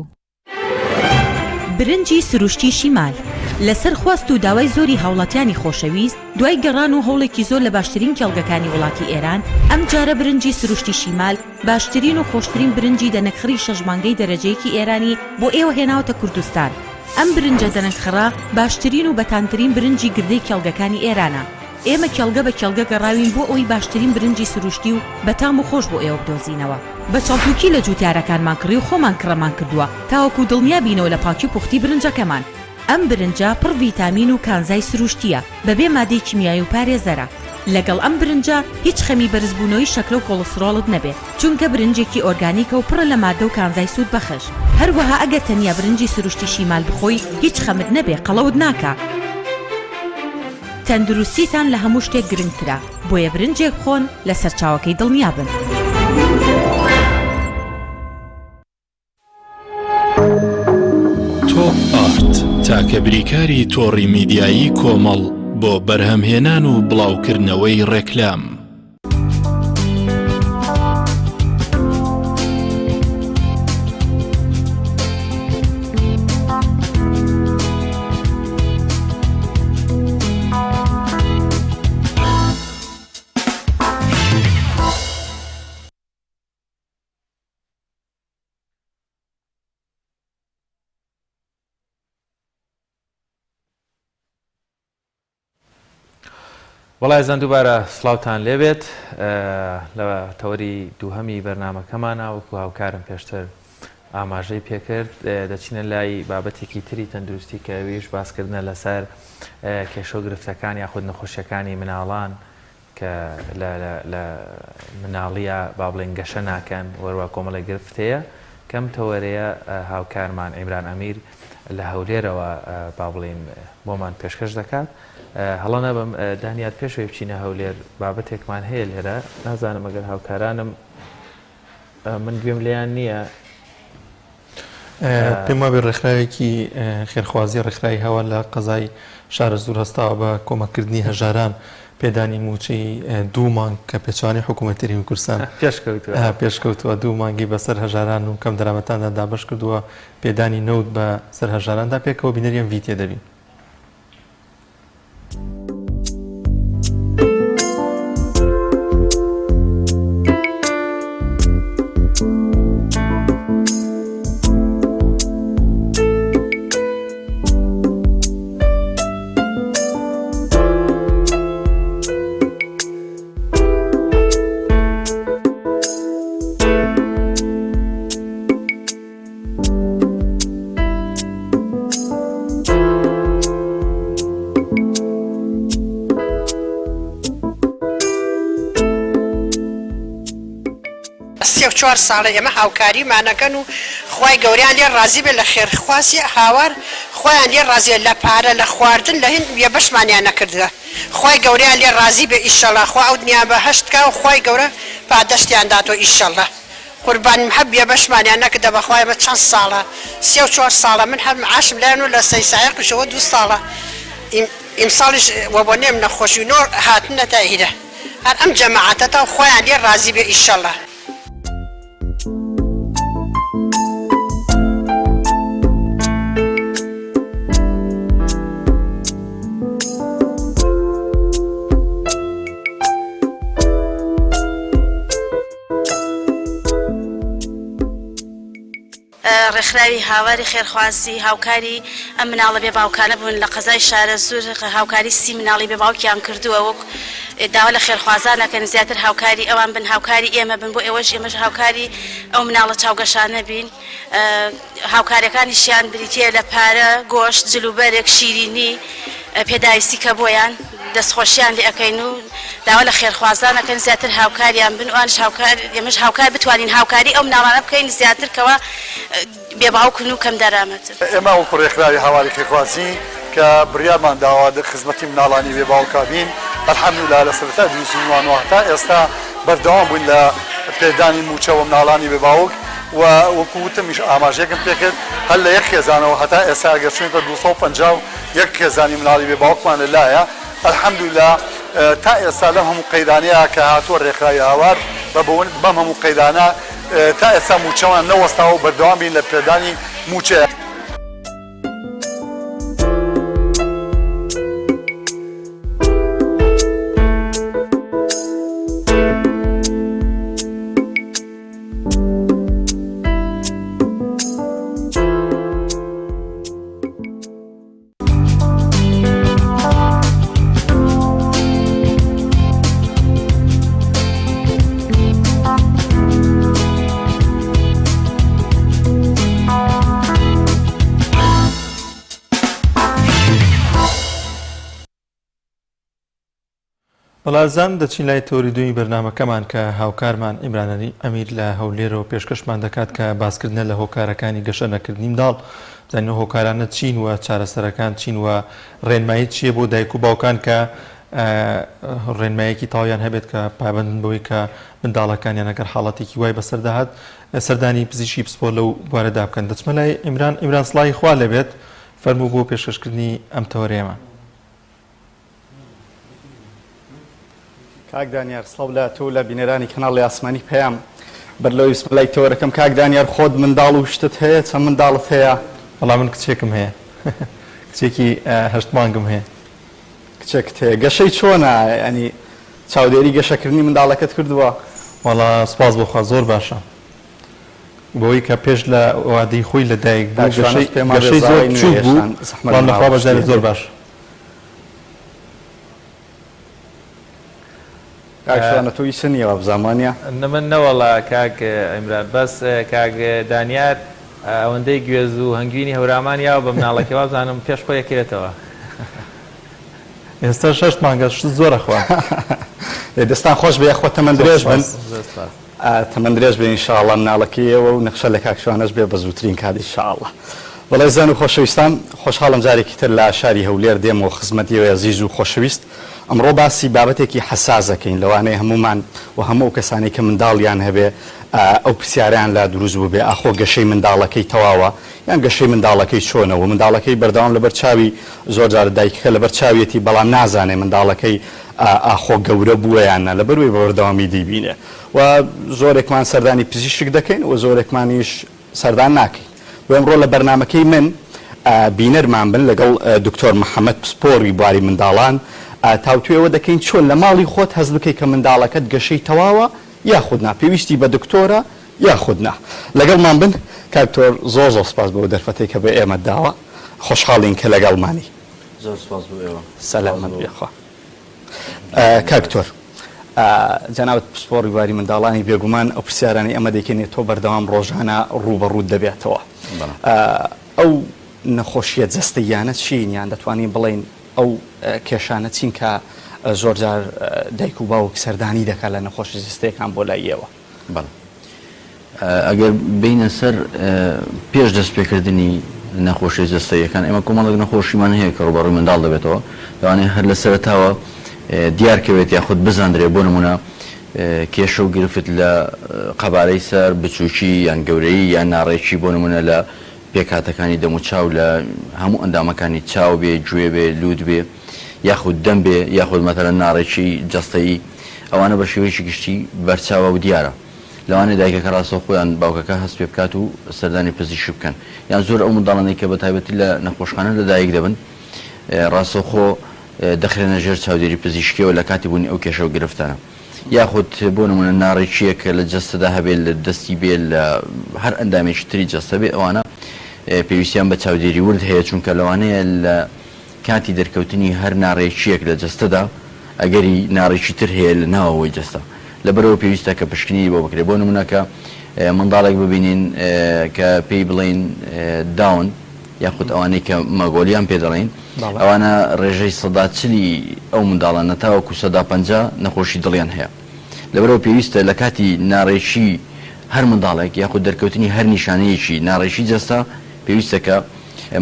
برنجی سروشتی شیمال لەسەر خواست و داوای زۆری هاوڵاتیانی خۆشەویست دوای گەڕان و هەوڵێکی زۆر لە باشترین کێڵگەکانی وڵاتی ئێران ئەم جارە برنجی سروشتی شیمال باشترین و خۆشترین برنجی دەنەکخڕی شەژمانگەی دەرەجەیەکی ئێرانی بۆ ئێوە هێناوەتە کوردستان. ئەم برنجە دەنەکخڕا باشترین و بەتانترین برنجی گردەی کێڵگەکانی ئێرانە. ئێمە کێڵگە بە کێڵگە گەڕاوین بۆ ئەوی باشترین برنجی سروشتی و بەتام و خۆش بۆ ئێوە بدۆزینەوە. بە چاڵتوکی لە جوتیارەکانمان کڕی و خۆمان کڕەمان کردووە تاوەکو دڵنیا بینەوە لە پاکی و پوختی برنجەکەمان. ئەم برنجە پڕ ڤیتامین و کانزای سروشتیە بەبێ مادەی کیمیایی و پارێزەرە. لەگەڵ ئەم برنجە هیچ خەمی بەرزبوونەوەی شەکرە و کۆڵسترۆڵت نەبێ چونکە برنجێکی ئۆرگانیکە و پڕە لە مادە و کانزای سوود بەخش. هەروەها ئەگەر تەنیا برنجی سروشتی شیمال بخۆی هیچ خەمت نەبێ قەڵەوت ناکە. تەندروستیتان لە هەموو شتێک گرنگترە بۆیە برنجێک خۆن لە سەرچاوەکەی دڵنیا بن. تۆپ ئارت تاکە بریکاری تۆڕی میدیایی کۆمەڵ بۆ بەرهەمهێنان و بڵاوکردنەوەی ڕێکلام. وڵای زەن دووبارە سڵاوتان لێبێت لە تەوەری دووهەمی بەرنامەکەمانە وەکو هاوکارم پێشتر ئاماژەی پێکرد دەچینە لای بابەتێکی تری تەندروستی کە ئەویش باسکردنە لەسەر کێشە و گرفتەکان یاخود نەخۆشیەکانی مناڵان کە لە مناڵیە با بڵێن گەشە ناکەن وەروە کۆمەڵی گرفت هەیە کەم تەوەرەیە هاوکارمان عیمران ئەمیر لە هەولێرەوە با بڵێن بۆمان پێشکەش دەکات. هەڵە نەبم دانیات پێشوی بچینە هەولێر بابەتێکمان هەیە لێرە نازانم ئەگەر هاوکارانم من گوێم لێیان نییە. پێم وابێ ڕێکخراوێکی خێرخوازی ڕێکخراوی هەوا لە قەزای شارە زوور هەستاوە بە کۆمەکردنی هەژاران پێدانی موچەی 2 مانگ کە پێچوانی حکوومەتەری کوردستان پێشکەوتووە 2 مانگی بەسەر هەژاران و کەم دەرامەتاندا دابش کردووە پێدانی نەوت بە سەر هەژاراندا پێکەوە بینەریان ڤیتێ دەبین. چوار ساڵە ئێمە هاوکاریمانەکەن و خی گەوریان لێ ڕازی بێ لە خێرخواسی هاوار خۆیان لێ ڕازیە لە پارە لە خواردن لە هین یە بەشمانیان نەکردوە خی گەوریان لێ ڕازی بێ ئیشەڵا خوا ئەو دنیا بە هەشتکە و خی گەورە پادەشتیان داتۆ ئیشەڵە قوربانی هەب یە بەشمانیان نەکردە بەخوای ئەمە چەند ساڵە 34 ساڵە من هەم عاشم لایەن و لە سەیسایقشەوە 2 ساڵە ئیمساڵیش وە بۆ نێم نەخۆشی نۆر هاتنەتە هیرە هەر ئەم جەماعەتەتە و خۆیان لێ ڕازی بێ ئیشەڵە. ڕێکخراوی هاواری خێرخوازی هاوکاری ئەم مناڵە بێ باوکانە بوون لە قەزای شارە زوور هاوکاری 30 مناڵی بێ باوکیان کردووە وەک داوا لە خێرخوازانەکەن زیاتر هاوکاری ئەوان بن هاوکاری ئێمە بن بۆ ئێوەش ئێمەش هاوکاری ئەو مناڵە چاوگەشانە بین هاوکاریەکانیشیان بریتە لە پارە گۆشت جلوبەرێک شیرینی پێداویستی کە بۆیان دەستخۆشیان لێ ئەەکەین و داوا لە خێرخوازانەکەن زیاتر هاوکاریان بن وانش ئێمەش هاوکار بتوانین هاوکاری ئەو مناڵانە بکەین زیاتر کەوە بێباوکن و کەم دەرامەت. ئێمە وەکو ڕێکخراوی هاواری خێرخوازی کە بڕیارمان داوا خزمەتی مناڵانی بێباوکا بین ئەلحەمدولیلا لە سەرەتا دووسینوانەوە تا ئێستا بەردەوام بووین لە پێدانی موچەوە مناڵانی بێباوک و وەکو وتمیش ئاماژەیەکم پێکرد هەر لە 1 خێزانەوە هەتا ئێستا ئەگەر چوینکە 251 خێزانی مناڵی بێباوکمان لەلایە ئەلحەمدولیلا تا ئێستا لەم هەموو قەیدانەیە کە هاتووە ڕێکخراوی هاوار بەم هەموو قەیدانە تا ئێستا موچەوان نەوەستاوە و بەردەوام بین لە پێدانی موچەیە. وەڵازان دەچین لای تۆری دوی بەرنامەکەمان کە هاوکارمان ئیمران ئەمیر لە هەولێرەوە پێشکەشمان دەکات کە باسکردنە لە هۆکارەکانی گەشە نەکردنی منداڵ بزانین هۆکارانە چین و چارەسەرەکان چین و ڕێنمایی چییە بۆ دایک و باوکان کە ڕێنمایەکی تاویان هەبێت کە پابندن بەوەی کە منداڵەکانیان ئەگەر حاڵەتێکی وای بەسەرداهات سەردانی پزیشکی پسپۆر لەو بوارەدا بکەن. دەچمە لای ئیمران سڵای خوا لەبێت فەرموو بۆ پێشکەشکردنی ئەم تەوەرەیەمە. کاک دانیار سڵاو لە تۆ لە بینەرانی کەناڵی ئاسمانی پەیام بەرلەوەی بسملای تەوەرەکەم. کاک دانیار خۆت منداڵ و شتت هەیە؟ چەند منداڵت هەیە؟ وەڵام من کچێکم هەیە کچێکی 8 مانگم هەیە. کچێکت هەیە؟ گەشەی چۆنە؟ ینی چاودێری گەشەکردنی منداڵەکەت کردووە؟ وەڵا سپاس بۆخوا زۆر باشە بۆی کە پێش لە وادەی خۆی لە دایک بوو گەشەی زۆر چوو بوو بەڵام لەخوا بەزاری زۆر باش. کاکشانە تۆی چ نییەوە بزانمانە؟ من نەوەڵا کاک ئیمران بەس کاک دانیار ئەوەندەی گوێز و هەنگوینی هەورامان یاوە بە مناڵەکەەوە بزانم پێش خۆی یەکێتەوە. ئێستا 6 مانگە زۆرە خوا دەستان خۆش بێ خۆ تەمەند درێژ بن تەمەند درێژ بێ ئینشاءڵڵا مناڵەکەیەوە و نەخشە لە کاکشوانەش بێ بە زووترین کاتی ئینشاءڵڵا. بەڵێ زان و خۆشەویستان خۆشحاڵم جارێکی تر لە شاری هەولێر دێمەوە خزمەتیەوە عزیز و خۆشەویست. ئەمڕۆ باسی بابەتێکی حەساسەکەین لەوانەیە هەمومان و هەموو کەسانی کە منداڵیان هەبێ ئەو پرسیاریان لا دروست بوو بێ ئاخۆ گەشەی منداڵەکەی تەواوە یان گەشەی منداڵەکەی چۆنەوە منداڵەکەی بەردەوام لەبەر چاوی زۆر جار دایکەکە لەبەر چاویەتی بەڵام نازانێ منداڵەکەی ئاخۆ گەورە بووە یانە لەبەروی بەوەردەوامی دیبینێ و زۆرێکمان سەردانی پزیشک دەکەین و زۆرێکمانیش سەردان ناکەین. و ئەمڕۆ لە بەرنامەکەی من بینەرمان بن لەگەڵ دکتۆر محەممەد پسپۆری بواری منداڵان تاوتوێەوە دەکەین چۆن لە ماڵی خۆت هەز بکەی کە منداڵەکەت گەشەی تەواوە یاخودنا پێویستی بە دکتۆرە یاخودنا. لەگەڵمان بن کاکتۆر زۆر زۆر سپاس بۆ دەرفەتێک کە بە ئێمە داوە خۆشحاڵین کە لەگەڵمانی. زۆر سپاس بۆ ئێوە. سەلامەت بێخوا. کاکتۆر جەنابەت پسپۆری بواری منداڵانی بێگومان ئەو پرسیارانی ئەمە دەکەنێت تۆ بەردەوام ڕۆژانە ڕوبەڕوود دەبێتەوە. ئەو نەخۆشیە جەستەیانە چین یان دەتوانین بڵێن ئەو کێشانە چین کە زۆر جار دایک و باوک سەردانی دەکات لە نەخۆشی جستەیەکان بۆ لای ئێوە؟ ئەگەر بینە سەر پێش دەستپێکردنی نەخۆشی جستەیەکان ئێمە کۆمەڵێک نەخۆشیمان هەیە کە ڕوبەڕووی منداڵ دەبێتەوە لەوانەیە هەر لە سەرەتاوە دیارکەوێت یاخود بزاندرێ بۆ نمونە کێشە و گرفت لە قەبارەی سەر بچووکی یان گەورەی یان ناڕێکی بۆ نمونە لە پێکاتەکانی دەم و چاو لە هەموو ئەندامەکانی چاو بێ گوێ بێ لود بێ یاخود دەم بێ یاخود مەتەلەن ناڕێکی جەستەیی ئەوانە بە شێوەیەکی گشتی بەرچاوە و دیارە لەوانەیە دایکەکە ڕاستە خۆیان باوکەکە هەست پێ بکات و سەردانی پزیشکی بکەن یان زۆر ئەو منداڵانەی کە بە تایبەتی لە نەخۆشخانە لە دایک دەبن ڕاستەوخۆ دەخرێنە ژێر چاودێری پزیشکیەوە لە کاتی بوونی ئەو کێشە و گرفتانە یاخود بۆ نمونە ناڕێکیەکە لە جەستەدا هەبێت لە دەستی بێ لە هەر ئەندامێکی تری جەستە بێ ئەوانە پێویستیان بە چاودێری ورد هەیە چونکە لەوانەیە لە کاتی دەرکەوتنی هەر ناڕێکیەک لە جەستەدا ئەگەری ناڕێکی تر هەیە لە ناوەوەی جەستە لەبەرەوە پێویستە کە پشکنی بۆ بکرێت بۆ نمونەکە منداڵێک ببینین کە پێی بڵین داون یاخود ئەوانەی کە مەگۆلیان پێ دەڵێن ئەوانە ڕێژەی سەدا چلی ئەو منداڵان نەتاوەکو سەدا 50 نەخۆشی دڵیان هەیە لەبەرەوە پێویستە لە کاتی ناڕێکی هەر منداڵێک یاخود دەرکەوتنی هەر نیشانەیەکی ناڕێکی جەستە پێویستە کە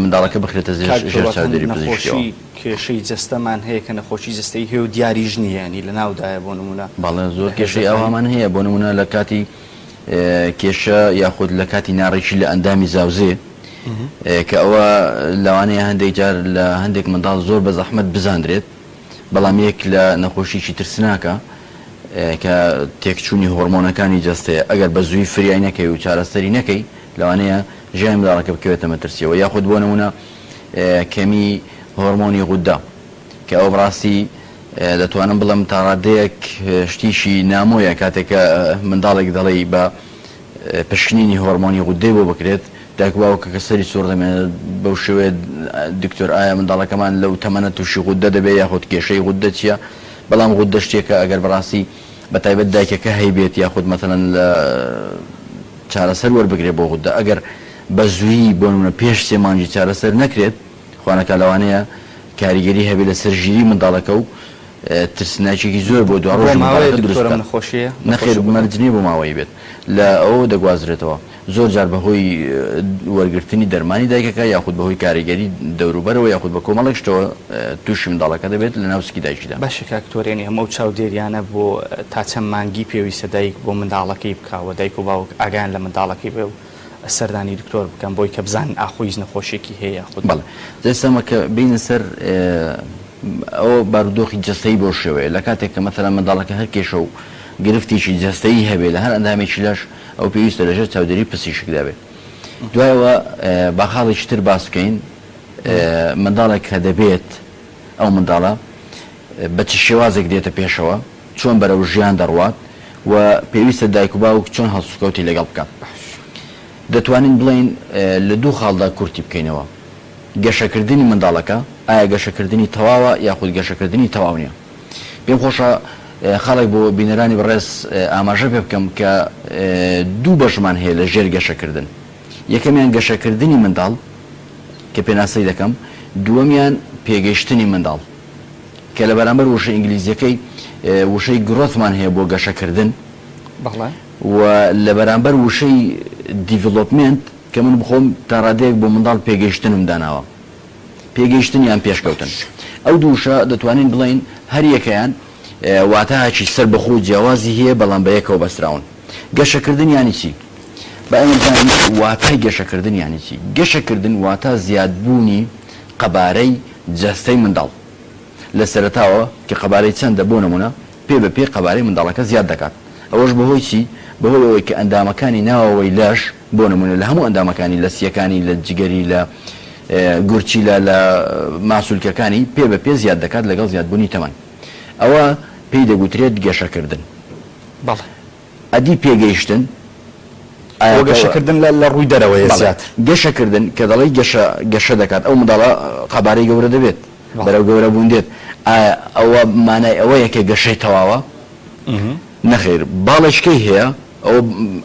منداڵەکە بخرێتە ژێر چاودێری پزیشکیەوە. کێشەی جەستەمان هەیە کە نەخۆشی جەستەی هەیە و دیاریش نییە ینی لە ناودایە بۆ نمونە بەڵێ زۆر کێشەی ئەومان هەیە بۆ نمونە لە کاتی کێشە یاخود لە کاتی ناڕێکی لە ئەندامی زاوزێ کە ئەوە لەوانەیە هەندێک جار لە هەندێک منداڵ زۆر بە زەحمەت بزاندرێت بەڵام یەک لە نەخۆشیی ترسناکە کە تێکچوونی هۆرمۆنەکانی جەستەیە ئەگەر بە زووی فریای نەکەی و چارەسەری نەکەی لەوانەیە ژیانی منداڵەکە بکەوێتە مەترسیەوە یاخود بۆ نمونە کەمی هۆرمۆنی غودا کە ئەو بڕاستی دەتوانم بڵم تا ڕادەیەک شتیشی نامۆیە کاتێکە منداڵێک دەڵێ بە پشکنینی هۆرمۆنی غودەی بۆ بکرێت دایک باوکە کە سەری سوور دەمێنێت بەو شێوەیە دکتۆر ئایا منداڵەکەمان لەو تەمەنە تووشی غودە دەبێت یاخود کێشەی غودە چییە بەڵام غودە شتێکە ئەگەر بەڕاستی بە تایبەت دایکەکە هەیبێت یاخود مەتەلەن لە چارەسەر وەربگرێت بۆ غودە ئەگەر بە زوویی بۆ نمونە پێش 3 مانگی چارەسەر نەکرێت خوانەکە لەوانەیە کاریگەری هەبێت لە سەرژیری منداڵەکە و ترسناچێکی زۆر بۆ دو ڕۆژ نەخۆشیە نەخێر مەرجنی بۆ ماوەی بێت لە ئەوە دەگوازرێتەوە زۆر جار بەهۆی وەرگرتنی دەرمانی دایکەکە یاخود بەهۆی کاریگەری دەوروبەرەوە یاخود بە کۆمەڵێک شتەوە تووشی منداڵەکە دەبێت لە ناوسکی دایکیدا باشە کاکتۆرێنی هەموو چاودێریانە بۆ تا چەند مانگی پێویستە دایک بۆ منداڵەکەی بکاوە دایک و باوک ئاگیان لە منداڵەکەی بێ و سەردانی دکتۆر بکەم بۆی کە بزان ئاخۆی نەخۆشیێکی هەیە خود بەڵێ دەستەمە کە بینە سەر ئەوە بارودۆخی جەستەی بۆ شێوەیە لە کاتێک کە مەثەلا منداڵەکە هەر کێشە و گرفتێکی جەستەیی هەبێت لە هەر ئەندامێکی لەش ئەو پێویستە لەژێر چاودێری پزیشک دەبێت دوایەوە با خاڵێکی تر باس بکەین منداڵێک کە دەبێت ئەو منداڵە بە چ شێوازێک دێتە پێشەوە چۆن بەرەو ژیان دەڕوات و پێویستە دایک و باوک چۆن هەڵسوکەوتی لەگەڵ بکات دەتوانین بڵین لە دوو خاڵدا کورتی بکەینەوە گەشەکردنی منداڵەکە ئایا گەشەکردنی تەواوە یاخود گەشەکردنی تەواو نییە پێم خۆشە خاڵێک بۆ بینەرانی بەڕێز ئاماژە پێ بکەم کە دوو بەشمان هەیە لە ژێر گەشەکردن یەکەمیان گەشەکردنی منداڵ کە پێناسەی دەکەم دووەمیان پێگەیشتنی منداڵ کە لە بەرامبەر وشە ئینگلیزیەکەی وشەی گرۆتمان هەیە بۆ گەشەکردن و لە بەرامبەر وشەی دیڤلۆپمنت کە من بخۆم تا ڕادەیەک بۆ منداڵ پێگەیشتنم داناوە پێگەیشتن یان پێشکەوتن ئەو دووشە دەتوانین بڵین هەر یەکەیان واتەهاکی سەر بەخۆ جیاوازی هەیە بەڵام بە یەکەوە بەستراون گەشەکردن یانی چی بە ئەمەزانین واتای گەشەکردن یانی چی گەشەکردن واتە زیادبوونی قەبارەی جەستەی منداڵ لە سەرەتاوە کە قەبارەی چەندە بۆ نمونە پێ بە پێ قەبارەی منداڵەکە زیاد دەکات ئەوەش بەهۆی چی بەهۆی ئەوەی کە ئەندامەکانی ناوەوەی لەش بۆ نمونە لە هەموو ئەندامەکانی لە سیەکانی لە جگەری لە گورچی لە ماسوولکەکانی پێ بە پێ زیاد دەکات لەگەڵ زیادبوونی تەمەن ئەوە پێی دەگوترێت گەشەکردن ئەدی پێگەیشتن گەشەکردن لە ڕووی دەرەوەی زیات گەشەکردن کە دەڵی گەشە دەکات ئەو منداڵە قەبارەی گەورە دەبێت بەرەو گەورە بوون دێت ئەوە مانای ئەوە یەکێ گەشەی تەواوە نەخێر باڵێکەکەی هەیە ئەو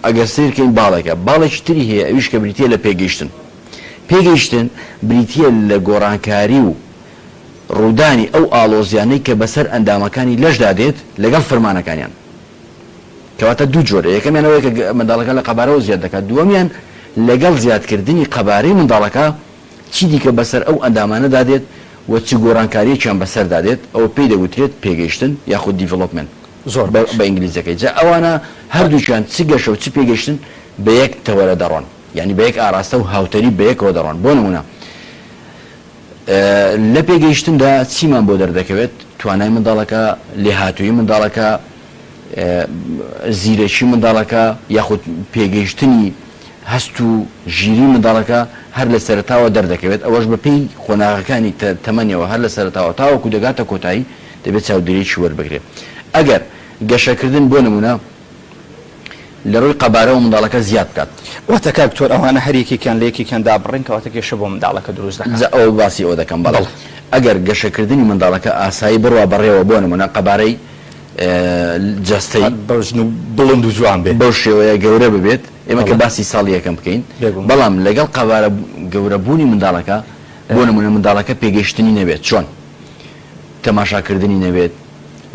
ئەگەر سیرکەین باڵێکە باڵێکی تری هەیە ئەویش کە بریتە لە پێگەیشتن بریتە لە گۆڕانکاری و ڕوودانی ئەو ئاڵۆزیانەی کە بەسەر ئەندامەکانی لەشدا دێت لەگەڵ فەرمانەکانیان کەواتە دوو جۆرە یەکەمیان ئەوەیە کە منداڵەکە لە قەبارەوە زیاد دەکات دووەمیان لەگەڵ زیادکردنی قەبارەی منداڵەکە چی دیکە بەسەر ئەو ئەندامانەدا دێت و چ گۆڕانکاریەکیان بەسەردا دێت ئەو پێی دەگوترێت پێگەیشتن یاخود دیڤلۆپمنت زۆر بە ئینگلیزیەکەی جا ئەوانە هەردووچیان چ گەشە و چ پێگەیشتن بە یەک تەوەرە دەڕۆن یعنی بە یەک ئاراستە و هاوتەری بە یەکەوە دەڕۆن بۆ نمونە لە پێگەیشتندا چیمان بۆ دەردەکەوێت توانای منداڵەکە لێهاتووی منداڵەکە زیرەکی منداڵەکە یاخود پێگەیشتنی هەست و ژیری منداڵەکە هەر لە سەرتاوە دەردەکەوێت ئەوەش بە پێی خۆناغەکانی تەمەنیەوە هەر لە سەرتاوە تاوەکو دەگاتە کۆتایی دەبێت چاودێریی وەربگرێت ئەگەر گەشەکردن بۆ نمونە لە ڕووی قەبارەوە منداڵەکە زیاد بکات واتە کاکتۆر ئەوانە هەریەکیان لە یەکێکیان دابڕێن کەواتە گەشە بۆ منداڵەکە دروست دەکات ئەو باسی ئەوە دەکەم بەڵێ ئەگەر گەشەکردنی منداڵەکە ئاسایی بڕوا بەڕێوە بۆ نمونە قەبارەی جەستەی بڵند و جوان بێت بەو شێوەیە گەورە ببێت ئێمە کە باسی ساڵی یەکەم بکەین بەڵام لەگەڵ قەبارە گەورەبوونی منداڵەکە بۆ نمونە منداڵەکە پێگەیشتنی نەبێت چۆن تەماشاکردنی نەبێت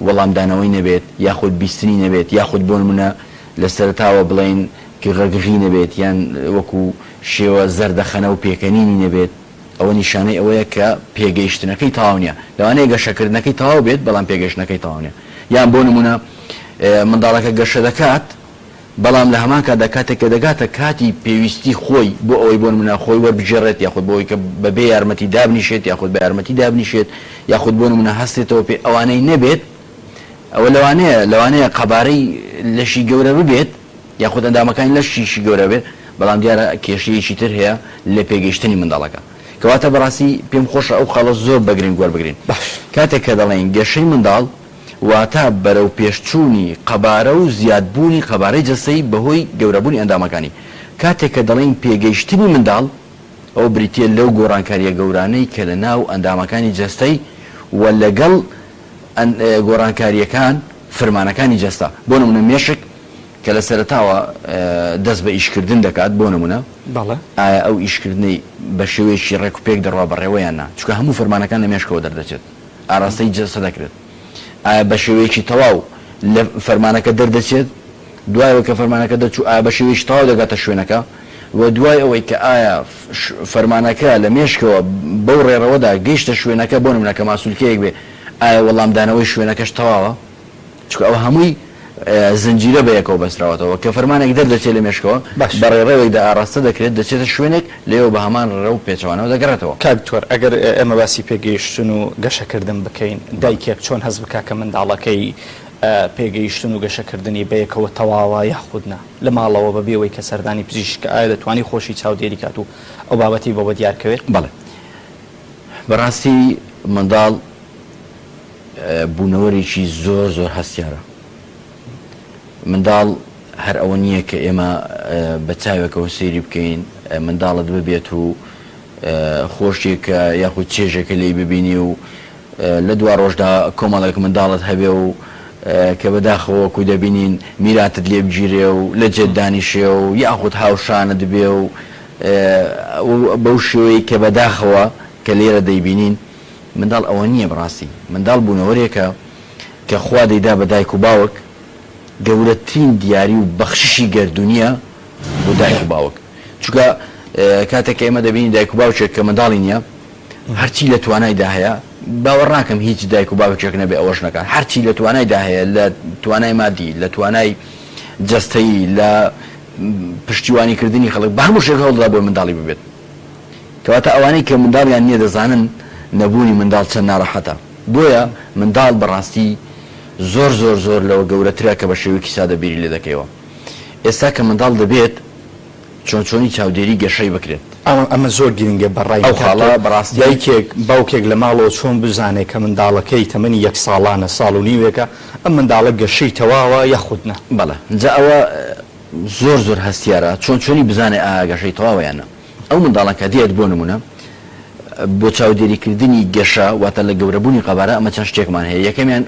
وەڵامدانەوەی نەبێت یاخود بیستنی نەبێت یاخود بۆ نمونە لە سەرتاوە بڵین ڕگژی نەبێت یان وەکو شێوە زەردەخەنە و پێکەنینی نەبێت ئەوە نیشانەی ئەوەیە کە پێگەیشتنەکەی تەواو نییە لەوانەیە گەشەکردنەکەی تەواو بێت بەڵام پێگەشتنەکەی تەواو نییە یان بۆ نمونە منداڵەکە گەشە دەکات بەڵام لە هەمان کات دەکاتێک کە دەگاتە کاتی پێویستی خۆی بۆ ئەوەی بۆ نمونە خۆی وەربژێڕێت یاخود بۆەوەی کە بەبێ یارمەتی دابنیشێت یاخود بە یارمەتی دابنیشێت یاخود بۆ نمونە هەستێتەوە پێ ئەوانەی نەبێت ئەوە لەوانەیە قەبارەی لەشی گەورە ببێت یاخود ئەندامەکانی لەشیشی گەورە بێت بەڵام دیارە کێشەیەکی تر هەیە لە پێگەیشتنی منداڵەکە کەواتە بەڕاستی پێم خۆشە ئەو خاڵە زۆر بەگرنگ وەربگرین کاتێک کە دەڵێن گەشەی منداڵ واتە بەرەو پێشچوونی قەبارە و زیادبوونی قەبارەی جەستەی بەهۆی گەورەبوونی ئەندامەکانی کاتێک کە دەڵێن پێگەیشتنی منداڵ ئەو بریتە لەو گۆڕانکاریە گەورانەی کە لە ناو ئەندامەکانی جەستەی و لەگەڵ گۆڕانکاریەکان فرمانەکانی جەستا بۆ نمونە مێشک کە لە سەرتاوە دەست بە ئیشکردن دەکات بۆ نمونە ئایا ئەو ئیشکردنی بە شێوەیەکی ڕێک و پێک دەڕوا بەڕێوەیان نا چونکە هەموو فەرمانەکان لە مێشکەوە دەردەچێت ئاراستەی جەستە دەکرێت ئایا بە شێوەیەکی تەواو لە فەرمانەکە دەردەچێت دوایەوە کە فەرمانەکە دەچوو ئایا بە شێوەیەکی تەواو دەگاتە شوێنەکە و دوای ئەوەی کە ئایا فەرمانەکە لە مێشکەوە بەو ڕێڕەوەدا گەیشتە شوێنەکە بۆ نمونە کە ماسوولکەیەک بێ ئایا وەڵامدانەوەی شوێنەکەش تەواوە چونکە ئەوە هەمووی زنجیرە بە یەکەوە بەستراوەتەوە کە فەرمانێک دەردەچێت لە مێشکەوە بە ڕێڕەوەیدا ئاڕاستە دەکرێت دەچێتە شوێنێک لێەوە بە هەمان ڕێ و پێچەوانەوە دەگەڕێتەوە. کاکتۆر ئەگەر ئێمە باسی پێگەیشتن و گەشەکردن بکەین دایکێک چۆن هەز بکە کە منداڵەکەی پێگەیشتن و گەشەکردنی بەیەکەوە تەواوە یاخودنا لە ماڵەوە بەبێەوەی کە سەردانی پزیشکە ئایا دەتوانی خۆشی چاودێری کات و ئەو بابەتی بۆ بە دیارکەوێت؟ بەڵێ بەڕاستی منداڵ بوونەوەرێکی زۆر زۆر هەستیارە. منداڵ هەر ئەوە نییە کە ئێمە بە چاوێکەوە سەیری بکەین منداڵت ببێت و خۆشیێکە یاخود چێژێکە لی ببینی و لە دوا ڕۆژدا کۆمەڵێک منداڵت هەبێ و کە بەداخەوە کوی دەبینین میراتت لێ بگیرێ و لە جێت دانیشێ و یاخود هاوشانە دەبێ و بەو شێوەی کە بەداخەوە کە لێرە دەیبینین منداڵ ئەوە نییە بڕاستی منداڵ بوونەوەرێکە کە خوا دەیدا بە دایک و باوک گەورەترین دیاری و بەخششی گەردونیە بۆ دایک و باوک چونکە کاتێک ئێمە دەبینی دایک و باوکێک کە منداڵی نییە هەرچی لە توانایدا هەیە باوەڕ ناکەم هیچ دایک و باوکێک نەبێ ئەوەش نەکات هەرچی لە توانایدا هەیە لە توانای مادی لە توانای جەستەیی لە پشتیوانیکردنی خەڵک بە هەموو شێک هەوڵدا بۆ منداڵی ببێت کەواتە ئەوانەی کە منداڵیان نییە دەزانن نەبوونی منداڵ چەند ناڕەحەتە بۆیە منداڵ بەڕاستی زۆر زۆر زۆر لەوە گەورەترە کە بە شێوەیەکی سادە بیری لێ دەکەیەوە ئێستا کە منداڵ دەبێت چۆنچۆنی چاودێری گەشەی بکرێت ئەمە زۆر گرنگە بەڕای ئەو خاڵە بەڕاستی دایکێک باوکێک لە ماڵەوە چۆن بزانێت کە منداڵەکەی تەمەنی 1 ساڵانە ساڵ و نیوێکە ئەم منداڵە گەشەی تەواوە یاخودنا بەڵێ جا ئەوە زۆر زۆر هەستیارە چۆنچۆنی بزانێ ئایا گەشەی تەواویانە ئەو منداڵەکە دێت بۆ نمونە بۆ چاودێریکردنی گەشە واتە لە گەورەبوونی قەبارە ئەمە چەند شتێکمان هەیە یەکەمیان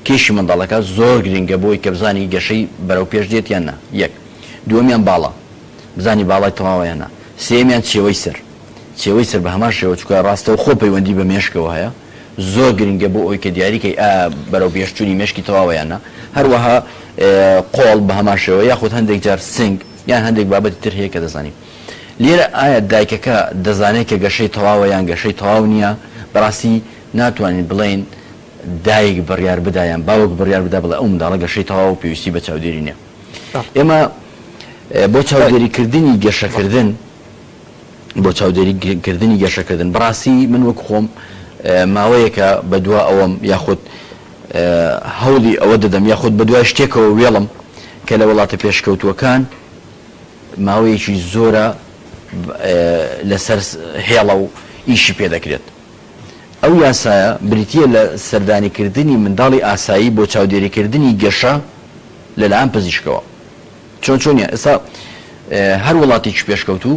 کێشی منداڵەکە زۆر گرنگە بۆی کە بزانی گەشەی بەرەو پێش دێت یاننا یەک دووەمیان باڵە بزانی باڵای تەواویانە سێمیان چێوەی سەر بە هەمان شێوە چکە ڕاستەوە خۆ پەیوەندی بە مێشکەوە هەیە زۆر گرنگە بۆ ئەوی کە دیاریکەی بەرەو پێشچوونی مێشکی تەواویانە هەروەها قۆڵ بە هەمان شێوە یاخود هەندێک جار سنگ یان هەندێک بابەتی تر هەیە کە دەزانین لێرە ئایا دایکەکە دەزانێت کە گەشەی تەواوە یان گەشەی تەواو نییە بەڕاستی ناتوانین بڵێن دایک بڕیار بدایان باوک بڕیار بدا بڵێ ئەو منداڵە گەشەی تەواو پێویستی بە چاودێری نییە ئێمە بۆ چاودێریکردنی گەشەکردن بۆ چاودێریکردنی گەشەکردن بڕاستی من وەک خۆم ماوەیەکە بە دوا ئەوەم یاخود هەوڵی ئەوە دەدەم یاخود بە دوای شتێکەوە وێڵم کە لە وڵاتە پێشکەوتووەکان ماوەیەکی زۆرە لەسەر هێڵە و ئیشی پێ دەکرێت ئەو یاسایە بریتیە لە سەردانیکردنی منداڵی ئاسایی بۆ چاودێریکردنی گەشە لەلایەن پزیشکەوە چۆنیە ئێستا هەر وڵاتێکی پێشکەوتوو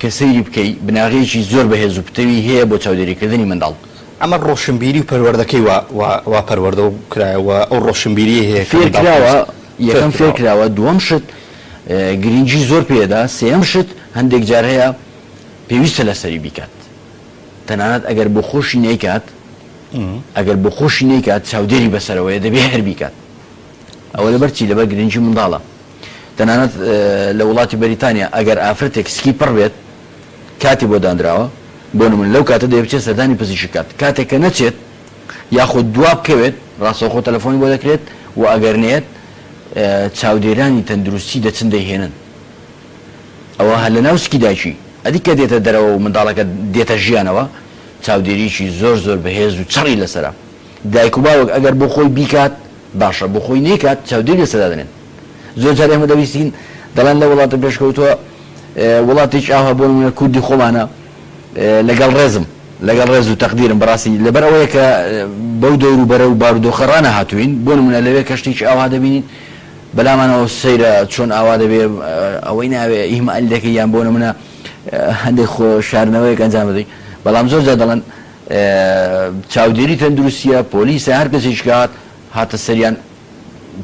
کە سەیری بکەی بناغەیەکی زۆر بەهێز و پتەوی هەیە بۆ چاودێریکردنی منداڵ ئەمە ڕۆشنبیری و پەروەردەکەی وا پەروەردە و کرایەوە ئەو ڕۆشنبیری هەیە فێرکراوە یەکەم فێرکراوە دووەم شت گرنگی زۆر پێدا سێم شت هەندێک جار هەیە پێویستە لەسەری بیکات تەنانەت ئەگەر بۆ خۆشی نەیکات چاودێری بەسەرەوەیە دەبێ هەر بیکات ئەوە لەبەرچی لەبەر گرنگی منداڵە تەنانەت لە وڵاتی بەریتانیا ئەگەر ئافرەتێک سکی پڕ بێت کاتی بۆ دانراوە بۆ نمونە لەو کاتە دەبێت سەردانی پزیشکات کاتێک کە نەچێت یاخود دوا بکەوێت ڕاستەوخۆ تەلەفۆنی بۆ دەکرێت و ئەگەر نێت چاودێرانی تەندروستی دەچن دەیهێنن ئەوە هە لە ناوسکی دایکی ئەدی کە دێتە دەرەوە و منداڵەکە دێتە ژیانەوە چاودێریکی زۆر زۆر بەهێز و چڕی لەسرە دایک و باوک ئەگەر بۆ خۆی بیکات باشە بۆ خۆی نێکات چاودێری لەسەردا دەنێن زۆر جار ئێمە دەویستین دەڵێن لە وڵاتە پێشکەوتووە وڵاتێک ئاوا بۆ نمونە کوردی خۆمانە لەگەڵ ڕێز و تەقدیرم بەڕاستی لەبەر ئەوەیە کە بەو دەور و بەرە و بارودۆخەڕانە هاتوین بۆ نمونە لەوێ کەشتێکی ئاوا دەبینین بەلامانەوە سەیرە چۆن ئاوا دەبێ ئەوەی ناوێ ئیمال دەکەی یان بۆ نمونە هەندێک خۆ شارنەوەیەک ئەنجام بدەی بەڵام زۆر جار دەڵێن چاودێری تەندروستیە پۆلیسە هەر کەسێک هاتە سەریان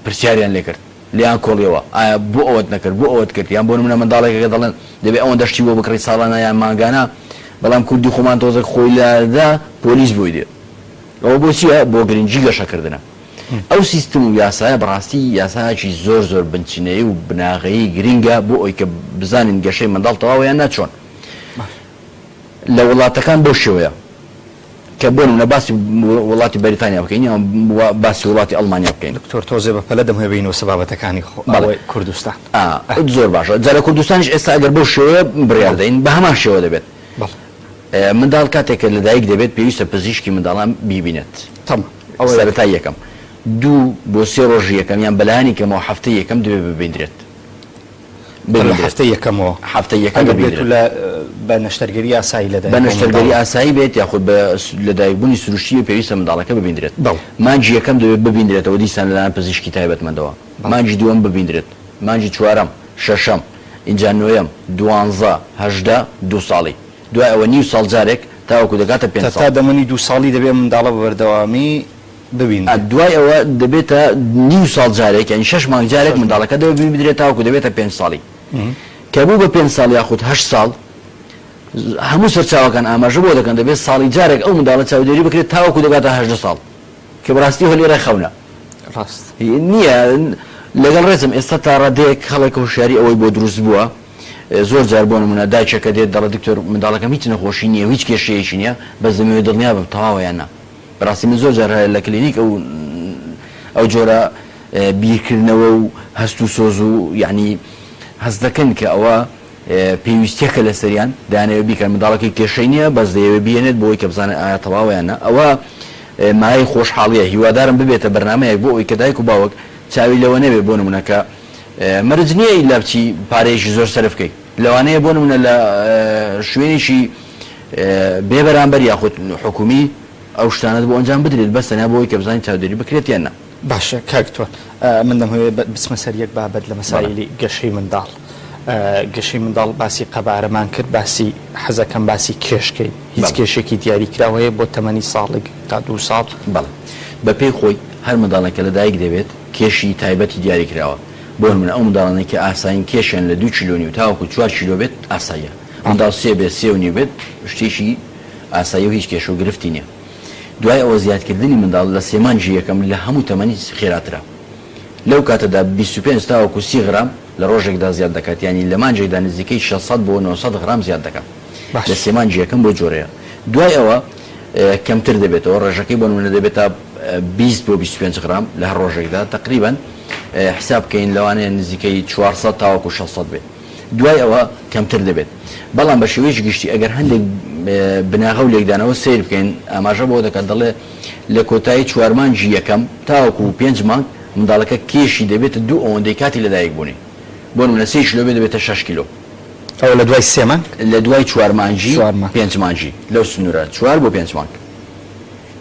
پرسیاریان لێ کرد لیان کۆڵیەوە ئایا بۆ ئەوەت نەکرد بۆ ئەوەت کرد یان بۆ نمونە منداڵێکەکە دەڵێن دەبێ ئەوەن دەشتی بۆ بکڕی ساڵانە یان ماگانە بەڵام کوردی خۆمان تۆزێک خۆی لەدا پۆلیس بۆی دێت ئەوە بۆچیە بۆ گرنگجی گەشەکردنە ئەو سیستم و یاسایە بەڕاستی یاسایەکی زۆر زۆر بنچینەیە و بناغەیی گرینگە بۆ ئەوی کە بزانین گەشەی منداڵ تەواویان ناچۆن لە وڵاتەکان بۆ شێوەیە کە بۆ نمونە باسی وڵاتی بەریتانیا بکەین یا باسی وڵاتی ئەڵمانیا بکەین دکتۆر تۆزێ بەپەلە دەمهێبینەوە سەبابەتەکانی کوردستان زۆر باشە جارە کوردستانیش ئێستا ئەگەر بۆ شێوەیە بڕیار دەین بە هەمان شێوە دەبێت منداڵ کاتێکە لەدایک دەبێت پێویستە پزیشکی منداڵان بیبینێت سەرەتا یەکەم دوو بۆ سێ ڕۆژی یەکەم یان بەلایانی کەمەوە هەفتەی یەکەم دەبێت ببیندرێت هەفتەی یەکەمەوە هەفتەی یەکەم بێت بە نەشتەرگەری ئاسایی لەدایک بە نەشتەرگەری ئاسایی بێت یاخود بە لەدایکبوونی سروشتی پێویستە منداڵەکە ببیندرێت مانجی یەکەم دەبێت ببیندرێتەوە دیسان لەلایەن پزیشکی تایبەتمەندەوە مانجی دووەم ببیندرێت مانجی چوارەم شەشەم اینجا نوێیەم دوانزە هەژدە دوو ساڵی دوای ئەوە نیو ساڵ جارێک تاوەکو دەکاتە پێنج ساڵ تا دەمەنی دوو ساڵی دەبێت منداڵە بە بەردەوامی ببین دوای ئەوە دەبێتە نیو ساڵ جارێک یعنی 6 مانگ جارێک منداڵەکە دەبێت ببیندرێت تاوەکو دەبێتە 5 ساڵی کە بوو بە 5 ساڵ یاخود 8 ساڵ هەموو سەرچاوەکان ئاماژە بۆ دەکەن دەبێت ساڵی جارێک ئەو منداڵە چاودێری بکرێت تاوەکو دەگاتە 8 ساڵ کە بەڕاستی هەڵێرە خەونە نییە لەگەڵ ڕێزم ئێستا تا ڕادەیەک خەڵک هۆشیاری ئەوەی بۆ دروست بووە زۆر جار بۆ نمونە دایکێکە دێت دەڵێ دکتۆر منداڵەکەم هیچ نەخۆشی نییە هیچ کێشەیەکی نییە بەس دەمەوێت دڵنیا بم تەواوە یان نا بەڕاستی من زۆر جار لە کلینیک ئەو جۆرە بیرکردنەوە و هەست و سۆز و یعنی هەست دەکەن کە ئەوە پێویستیەکە لە سەریان دایانەوە بیکەن منداڵەکەی کێشەی نییە بەس دەیەوێت بێنێت بۆ ئەوی کە بزانێت ئایا تەواوە یان نا ئەوە مایەی خۆشحاڵیە هیوادارم ببێتە بەرنامەیەک بۆ ئەوی کە دایک و باوک چاوی لەوە نەبێت بۆ نمونەکە مەرج نییە ئیلا بچی پارەیەکی زۆر سەرف بکەیت لەوانەیە بۆ نمونە لە شوێنێکی بێبەرامبەر یاخود حکومی ئەو شتانت بۆ ئەنجام بدرێت بەس تەنیا بۆ ئەوی کە بزانین چاودێری بکرێت یان نا باشە کاکتۆر من دەمەوێت بچمە سەر یەک بابەت لە مەسایلی گەشەی منداڵ گەشەی منداڵ باسی قەبارەمان کرد باسی حەزەکەم باسی کێشکەی هیچ کێشێکی دیاری کراوەیە بۆ تەمەنی ساڵێک تا 2 ساڵ بەڵێ بە پێی خۆی هەر منداڵێکە لەدایک دەبێت کێشی تایبەتی دیاری کراوە بۆ نمونە ئەو منداڵانەی کە ئاساین کێشیان لە 2 کیلۆنی و تاوەکو 4 کیلۆ بێت ئاساییە منداڵ 3 بێت 3.5 بێت شتێکی ئاسایی و هیچ کێشە و گرفتی نییە دوای ئەوە زیادکردنی منداڵ لە سێمانجی یەکەم لە هەموو تەمەنی خێراترە لەو کاتەدا 25 تاوەکو 30 غرام لە ڕۆژێکدا زیاد دەکات ینی لە مانجێکدا نزیکەی 600 بۆ 900 غرام زیاد دەکات لە سێمانجی یەکەم بۆ جۆرەیە دوای ئەوە کەمتر دەبێتەوە ڕێژەکەی بۆ نمونە دەبێت تا 20 بۆ 25 غرام لە هەر ڕۆژێکدا تقریبا حساب بکەین لەوانەیە نزیکەی 400 تاوەکو 600 بێت دوای ئەوە کەمتر دەبێت بەڵام بە شێوەیەکی گشتی ئەگەر هەندێک بناغە و لێکدانەوە سیر بکەین ئاماژە بۆ دەکات دەڵێ لە کۆتایی 4 مانجی یەکەم تاوەکو 5 مانگ منداڵەکە کێشی دەبێت 2 ئەوەندەی کاتی لەدایک بوونی بۆ نمونە 3 کیلۆ بێت 6 کیلۆ ئەو لە دوای 3 مانگ لە دوای 4 مانجی 5 مانجی لەو سنوورە 4 بۆ 5 مانگ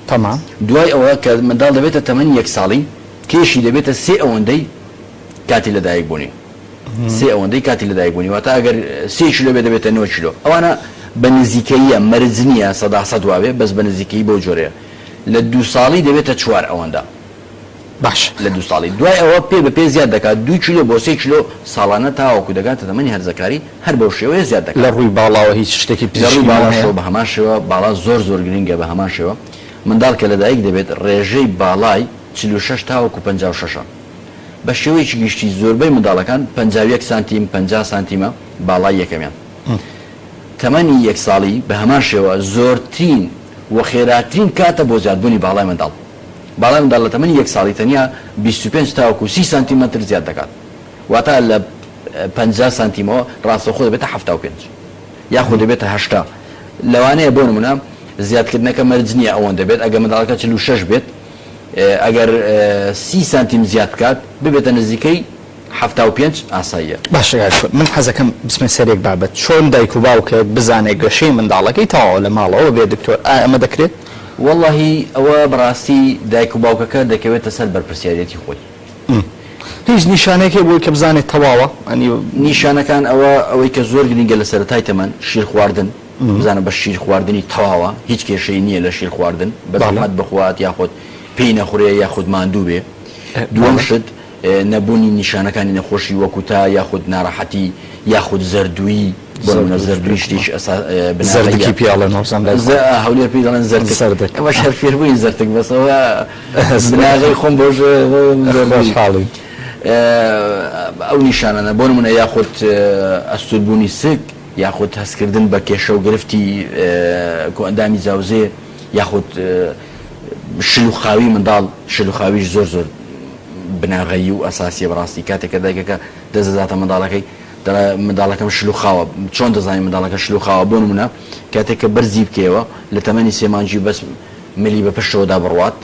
تەمام دوای ئەوە کە منداڵ دەبێتە تەمەنی 1 ساڵی کێشی دەبێتە 3 ئەوەندەی کاتی لەدایک بوونی 3 ئەوەندەی کاتی لەدایک بوونی واتە ئەگەر 3 کیلۆ بێت 9 کیلۆ ئەوانە بە نزیکەیە مەرج نییە 100% وابێ بەس بە نزیکەی بۆ جۆرەیە لە 2 ساڵی دەبێتە 4 ئەوەندە باش لە 2 ساڵی دوای ئەوە پێ بە پێ زیاد دەکات 2 کیلۆ بۆ 3 کیلۆ ساڵانە تاوەکو دەگاتە تەمەنی هەرزەکاری هەر بەو شێوەیە زیاد دەکات لە ڕووی باڵاوە هیچ شتێکی پزیشکی باڵاشەوە بە هەمان شێوە باڵا زۆر زۆر گرنگە بە هەمان شێوە منداڵ کە لەدایک دەبێت ڕێژەی باڵای 46 تاوەکو 56 بە شێوەیەکی گشتی زۆربەی منداڵەکان 51 سانتیم 50 سانتیمە باڵای یەکەمیان تەمەنی 1 ساڵی بە هەمان شێوە زۆرترین و خێراترین کاتە بۆ زیادبوونی باڵای منداڵ باڵای منداڵ لە تەمەنی 1 ساڵی تەنیا 25 تاوەکو 30 سانتیمەتر زیاد دەکات واتە لە 50 سانتیمەوە ڕاستەوخۆ دەبێتە 75 یاخود دەبێتە 80 لەوانەیە بۆ نمونە زیادکردنەکە مەرج نییە ئەوەن دەبێت ئەگەر منداڵەکە 46 بێت ئەگەر 30 سانتیم زیاد بکات ببێتە نزیکەی 75 ئاساییە باشە من حەزەکەم بسمە سەرێک بابەت چۆن دایک و باوکە بزانێت گەشەی منداڵەکەی تەواو لە ماڵەوە بێت دکتۆر ئەمە دەکرێت واللهی ئەوە بەڕاستی دایک و باوکەکە دەکەوێتە سەر بەرپرسیارەتی خۆی هیچ نیشانێکی بۆی کە بزانێت تەواوە نیشانەکان ئەوەی کە زۆر گرنگە لە سەرەتای تەمەن شیر خواردن بزانە بە شیر خواردنی تەواوە هیچ کێشەی نییە لە شیر خواردن بەزەحمەت بخوات یاخود پێی نەخورێ یاخود ماندوو بێ دووەم شت نەبوونی نیشانەکانی نەخۆشی وەکو تا یاخود ناڕەحەتی یاخود زەردووی بۆ نمونە زەردووی شتێکی زەردەکی پیاڵێن هەولێر پێی دەڵێن زەردەک ئەمە شەر فێربووی زەردەک بەسەوە بناغی خۆم بۆ حاڵی ئەو نیشانانە بۆ نمونە یاخود ئەستوربوونی سک یاخود هەستکردن بە کێشە و گرفتی ئەندامی جاوزێ یاخود شل و خاوی منداڵ شل و خاویش زۆر زۆر بناغەیی و ئەساسیە بەڕاستی کاتێککە دایکەکە دەزداتە منداڵەکەی منداڵەکەم شلو خاوە چۆن دەزانین منداڵەکە شلو خاوە بۆ نمونە کاتێککە بەرزی بکەوە لە تەمەنی سێمانجی بەس ملی بە پشتەوەدا بڕوات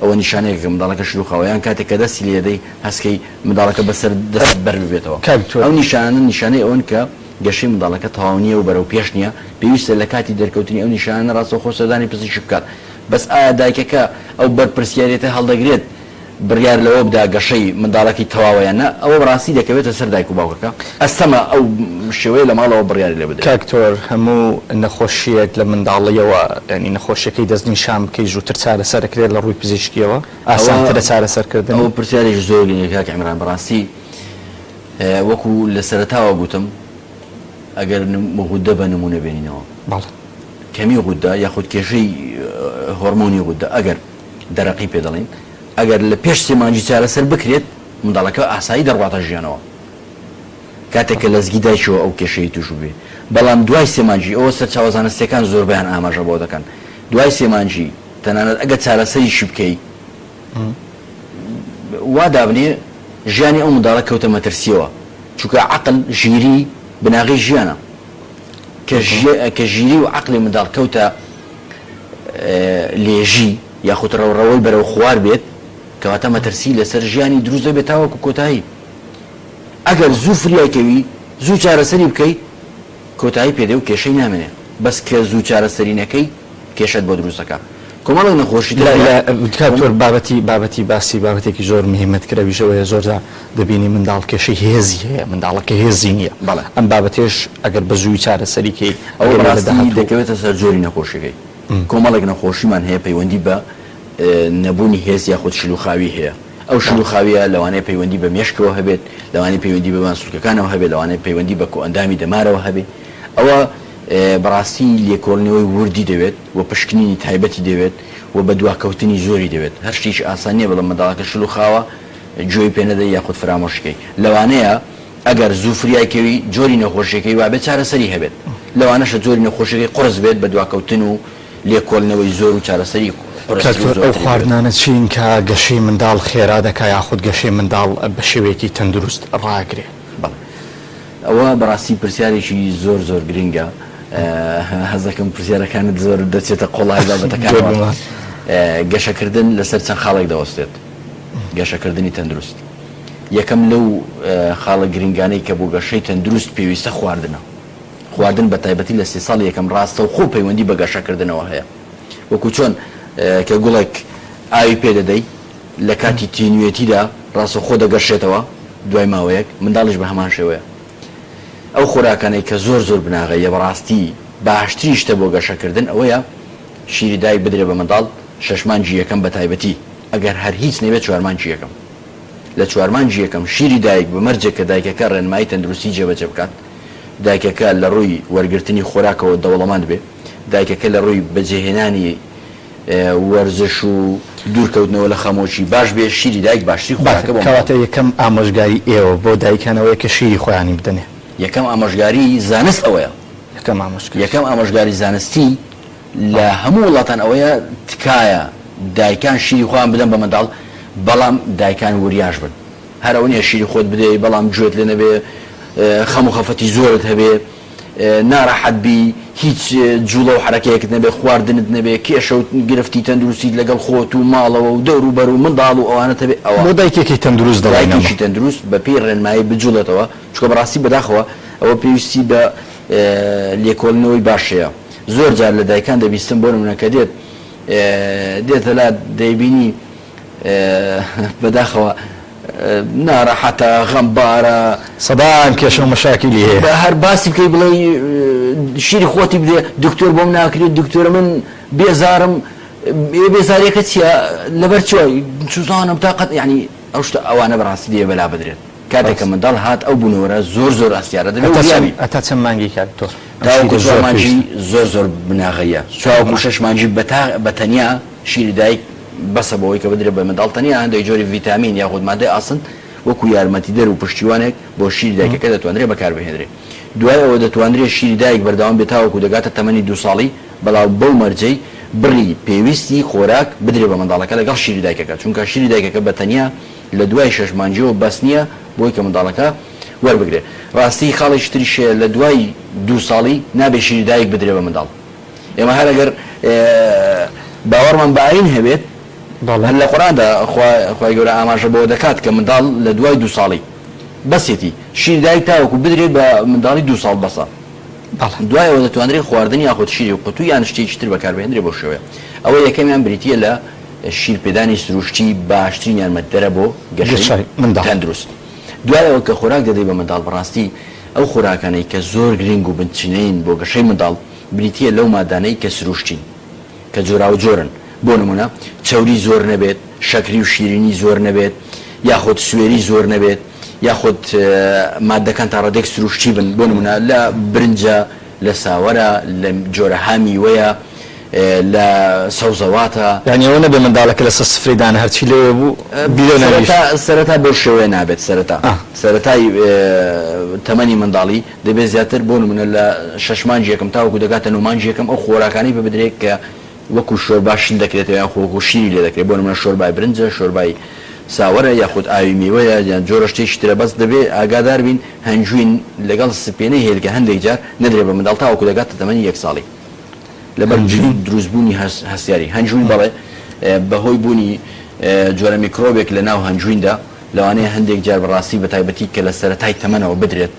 ئەوە نیشانەیەکە منداڵەکە شلو خاوە یان کاتێککە دەستی لێدەی هەسکەی منداڵەکە بەسەر دەست بەر ببێتەوە ئەو نیشانەی ئەوەن کە گەشەی منداڵەکە تەواو نییە و بەرەو پێش نییە پێویستە لە کاتی دەرکەوتنی ئەو نیشانە ڕاستەوخۆ سەردانی پزیشکی بکات بەس ئایا دایکەکە ئەو بەرپرسیارەتە هەڵدەگرێت بڕیار لەوە بدا گەشەی منداڵەکەی تەواویانە ئەوە ڕاستی دەکەوێتە سەر دایک و باوکەکە ئەستەمە ئەو شێوەیە لە ماڵەوە بڕیاری لێ بدەیت کاکتۆر هەموو نەخۆشیەک لە منداڵیەوە ینی نەخۆشیەکەی دەستنیشان بکەی زووتر چارەسەرەکرێت لە ڕووی پزیشکیەوە ئاسانترە چارەسەرکردن ئەو پرسیارێک زۆر گرنگە کاک عیمران بەڕاستی وەکو لە سەرەتاوە گوتم ئەگەر غودە بە نمونە بێنینەوە کەمی غودە یاخود کێشەی هۆرمۆنی غودە ئەگەر دەرەقی پێ دەڵێن ئەگەر لە پێش سێمانجی چارەسەر بکرێت منداڵەکە ئاسایی دەڕواتە ژیانەوە کاتێککە لەزگی دایکەوە ئەو کێشەی توش بێ بەڵام دوای سێمانجی ئەوە سەر چاوەزانستیەکان زۆر بەیان ئاماژە بۆ دەکەن دوای سێمانجی تەنانەت ئەگەر چارەسەریشی بکەی وا دابنێ ژیانی ئەو منداڵە کەوتە مەترسیەوە چونکە عەقل ژیری بناغی ژیانە کە ژیری و عەقلی منداڵ کەوتە لێژی یاخود ڕەوڕەوەی بەرەو خوار بێت کەواتە مەترسی لەسەر ژیانی دروست دەبێت تاوەکو کۆتایی ئەگەر زوو فریاکەوی زوو چارەسەری بکەیت کۆتایی پێدێ و کێشەی نامێنێ بەس کە زوو چارەسەرینەکەی کێشت بۆ دروستەکە کۆمەڵی نەخۆشی کاتۆر بابەتی باسی بابەتێکی زۆر مهمت کرەویژەوەی زۆردا دەبینی منداڵ کێشەی هێزی هەیە منداڵەکە هێزی نییە ئەم بابەتێش ئەگەر بە زووی چارەسەریکەی ئەو ڕاستی دەکەوێتە سەر جۆری نەخۆشیەکەی کۆمەڵێک نەخۆشیمان هەیە پەیوەندی بە نەبوونی هێز یاخود شلوخاوی هەیە ئەو شلوخاویە لەوانەیە پەیوەندی بە مێشکەوە هەبێت لەوانەیە پەیوەندی بە مانسوولکەکانەوە هەبێت لەوانەیە پەیوەندی بە ئەندامی دەمارەوە هەبێت ئەوە بەڕاستی لێکۆڵنەوەی وردی دەوێت و پشکنینی تایبەتی دەوێت و بە دواکەوتنی زۆری دەوێت هەر شتێکی ئاسانیە بەڵام منداڵەکە شلوخاوە جۆی پێ نەدەی یاخود فرامۆشکەی لەوانەیە ئەگەر زوو فریاکەوی جۆری نەخۆشیەکەی وابێت چارەسەری هەبێت لەوانەشە جۆری نەخۆشیەکەی قرس بێت بە دواکەوتن و لێکۆڵنەوەی زۆر و چارەسەری ئەو خواردنانە چین کە گەشەی منداڵ خێرا دەکا یاخود گەشەی منداڵ بە شێوەیەکی تەندروست ڕاگرێ ئەوە بەڕاستی پرسیارێکی زۆر زۆر گرنگە هەز دەکەم پرسیارەکانت زۆر دەچێتە قۆڵای بابەتەکان گەشەکردن لەسەر چەند خاڵێک دەوەستێت گەشەکردنی تەندروست یەکەم لەو خاڵە گرنگانەی کە بۆ گەشەی تەندروست پێویستە خواردن بە تایبەتی لە 3 ساڵی یەکەم ڕاستە و خۆ پەیوەندی بە گەشەکردنەوە هەیە وەکو چۆن کە گوڵێک ئاوی پێدەدەی لە کاتی تینوێتیدا ڕاستە خۆ دەگەشێتەوە دوای ماوەیەک منداڵیش بە هەمان شێوەیە ئەو خۆراکانەی کە زۆر زۆر بناغەیە بەڕاستی باشتری شتە بۆ گەشەکردن ئەوەیە شیری دایک بدرێ بە منداڵ 6 مانجی یەکەم بە تایبەتی ئەگەر هەر هیچ نەبێت 4 مانجی یەکەم لە 4 مانجی یەکەم شیری دایک بە مەرجێک کە دایکەکە ڕێنمایی تەندروستی جێبەجێ بکات دایکەکە لە ڕووی وەرگرتنی خۆراکەوە دەوڵەمەند بێ دایکەکە لە ڕووی بەجێهێنانی وەرزش و دوورکەوتنەوە لە خەمۆکی باش بێ شیری دایک باشتری خۆراکە کەواتە یەکەم ئامۆژگاری ئێوە بۆ دایکانەوەی کە شیری خۆیانی بدەنێ یەکەم ئامۆژگاری زانست ئەوەیە یەکەم ئامۆژگاری زانستی لە هەموو وڵاتان ئەوەیە تکایە دایکان شیری خۆیان بدەن بە منداڵ بەڵام دایکان وریاش بن هەر ئەو نییە شیری خۆت بدەی بەڵام گوێت لێ نەبێ خەم و خەفەتی زۆرت هەبێ ناڕەحەت بی هیچ جوڵە و حرەکەیەکت نەبێ خواردنت نەبێ کێشە و گرفتی تەندروستی لەگەڵ خۆت و ماڵەوە و دەور و بەر و منداڵ و ئەوانە هەبێ ئەوە بۆ دایکێکی تەندروست دایکێکی تەندروست بە پێی ڕێنمایی بجوڵێتەوە چونکە بەڕاستی بەداخەوە ئەوە پێویستی بە لێکۆڵنەوەی باشەیە زۆر جار لە دایکان دەبیستم بۆ نمونەکە دێتە لا دەیبینی بەداخەوە ناڕەحەتە غەمبارە سەدان کێشە و مەشاکلی هەیە هەر باسی بکەی بڵێ شیری خۆتی بدێ دکتۆر بۆم ناکرێت دکتۆرە من بێزارم بێزاریەکە چییە لەبەر چۆی چوزانم تاقەت یعنی ئەو شتە ئەوانە بەڕاستی دێ بەلا بدرێت کاتێک کە منداڵ هات ئەو بوونەوەرە زۆر ئەسیارە دەبێت ئەتا چەند مانگی کاکتۆر تاوەکو مانجی زۆر بناغەیە چاوەکو 6 مانجی بەتەنیا شیری دایک بەسە بەوەی کە بدرێت بە منداڵ تەنیا هەندێک جۆری ڤیتامین یاخود مادەی ئاسن وەکو یارمەتیدەر و پشتیوانێک بۆ شیری دایکەکە دەتوانرێت بەکاربهێنرێت دوای ئەوە دەتوانرێت شیری دایک بەردەوام بێت تاوەکو دەگاتە تەمەنی 2 ساڵی بەڵاو بەو مەرجەی بڕی پێویستی خۆراک بدرێت بە منداڵەکە لەگەڵ شیری دایکەکە چونکە شیری دایکەکە بەتەنیا لە دوای 6 مانجیەوە بەس نییە بۆی کە منداڵەکە وەربگرێت ڕاستی خاڵێکی تریشێ لە دوای 2 ساڵی نابێت شیری دایک بدرێت بە منداڵ ئێمە هەر ئەگەر باوەڕمان بە ئاین هەبێت هەر لە قورئاندا خوای گەورە ئاماژە بەوە دەکات کە منداڵ لە دوای 2 ساڵی بەسێتی شیری دایک تاوەکو بدرێت بە منداڵی 2 ساڵ بەسە دوایەوە دەتوانرێت خواردنی یاخود شیری و قوتووی یان شتێکی تر بەکاربهێنرێت بۆ شێوەیە ئەوە یەکەمیان بریتیە لە شیرپێدانی سروشتی باشترین یارمەتیدەرە بۆ گەشەی تەندروست دوایەوە کە خۆراک دەدەی بە منداڵ بەڕاستی ئەو خۆراکانەی کە زۆر گرنگ و بنچینەین بۆ گەشەی منداڵ بریتیە لەو مادانەی کە سروشتین کە جۆراو جۆرن بۆ نمونە چەوری زۆر نەبێت شەکری و شیرینی زۆر نەبێت یاخود سوێری زۆر نەبێت یاخود مادەکان تا ڕادێک سروشتی بن بۆ نمونە لە برنجە لە ساوەرە لە جۆرە هامیوەیە لە سەوزەواتە یعنی ئەوە نەبێ منداڵەکە لەسەر سفرەیدان هەرچی لێوێ بوو سەرەتا بۆ شێوەیە نابێت سەرەتای تەمەنی منداڵی دەبێت زیاتر بۆ نمونە لە 6 مانجی یەکەم تاوەکو دەگاتە 9 مانجی یەکەم ئەو خۆراکانی بدرێت کە وەکو شۆربا شین دەکرێتەوە یان خۆکو شیری لێ دەکرێت بۆ نمونە شۆربای برنجە شۆربای ساوەرە یاخود ئاوی میوەیە یان جۆرە شتێکی ترە بەس دەبێت ئاگادار بین هەنجوین لەگەڵ سپێنەی هێلکە هەندێک جار نەدرێت بە منداڵ تاوەکو دەگاتە تەمەنی 1 ساڵی لەبەر دروستبوونی هەستیاری هەنجوین بەڵێ بەهۆی بوونی جۆرە میکرۆبێک لە ناو هەنجویندا لەوانەیە هەندێک جار بەڕاستی بە تایبەتی کە لە سەرەتای تەمەنەوە بدرێت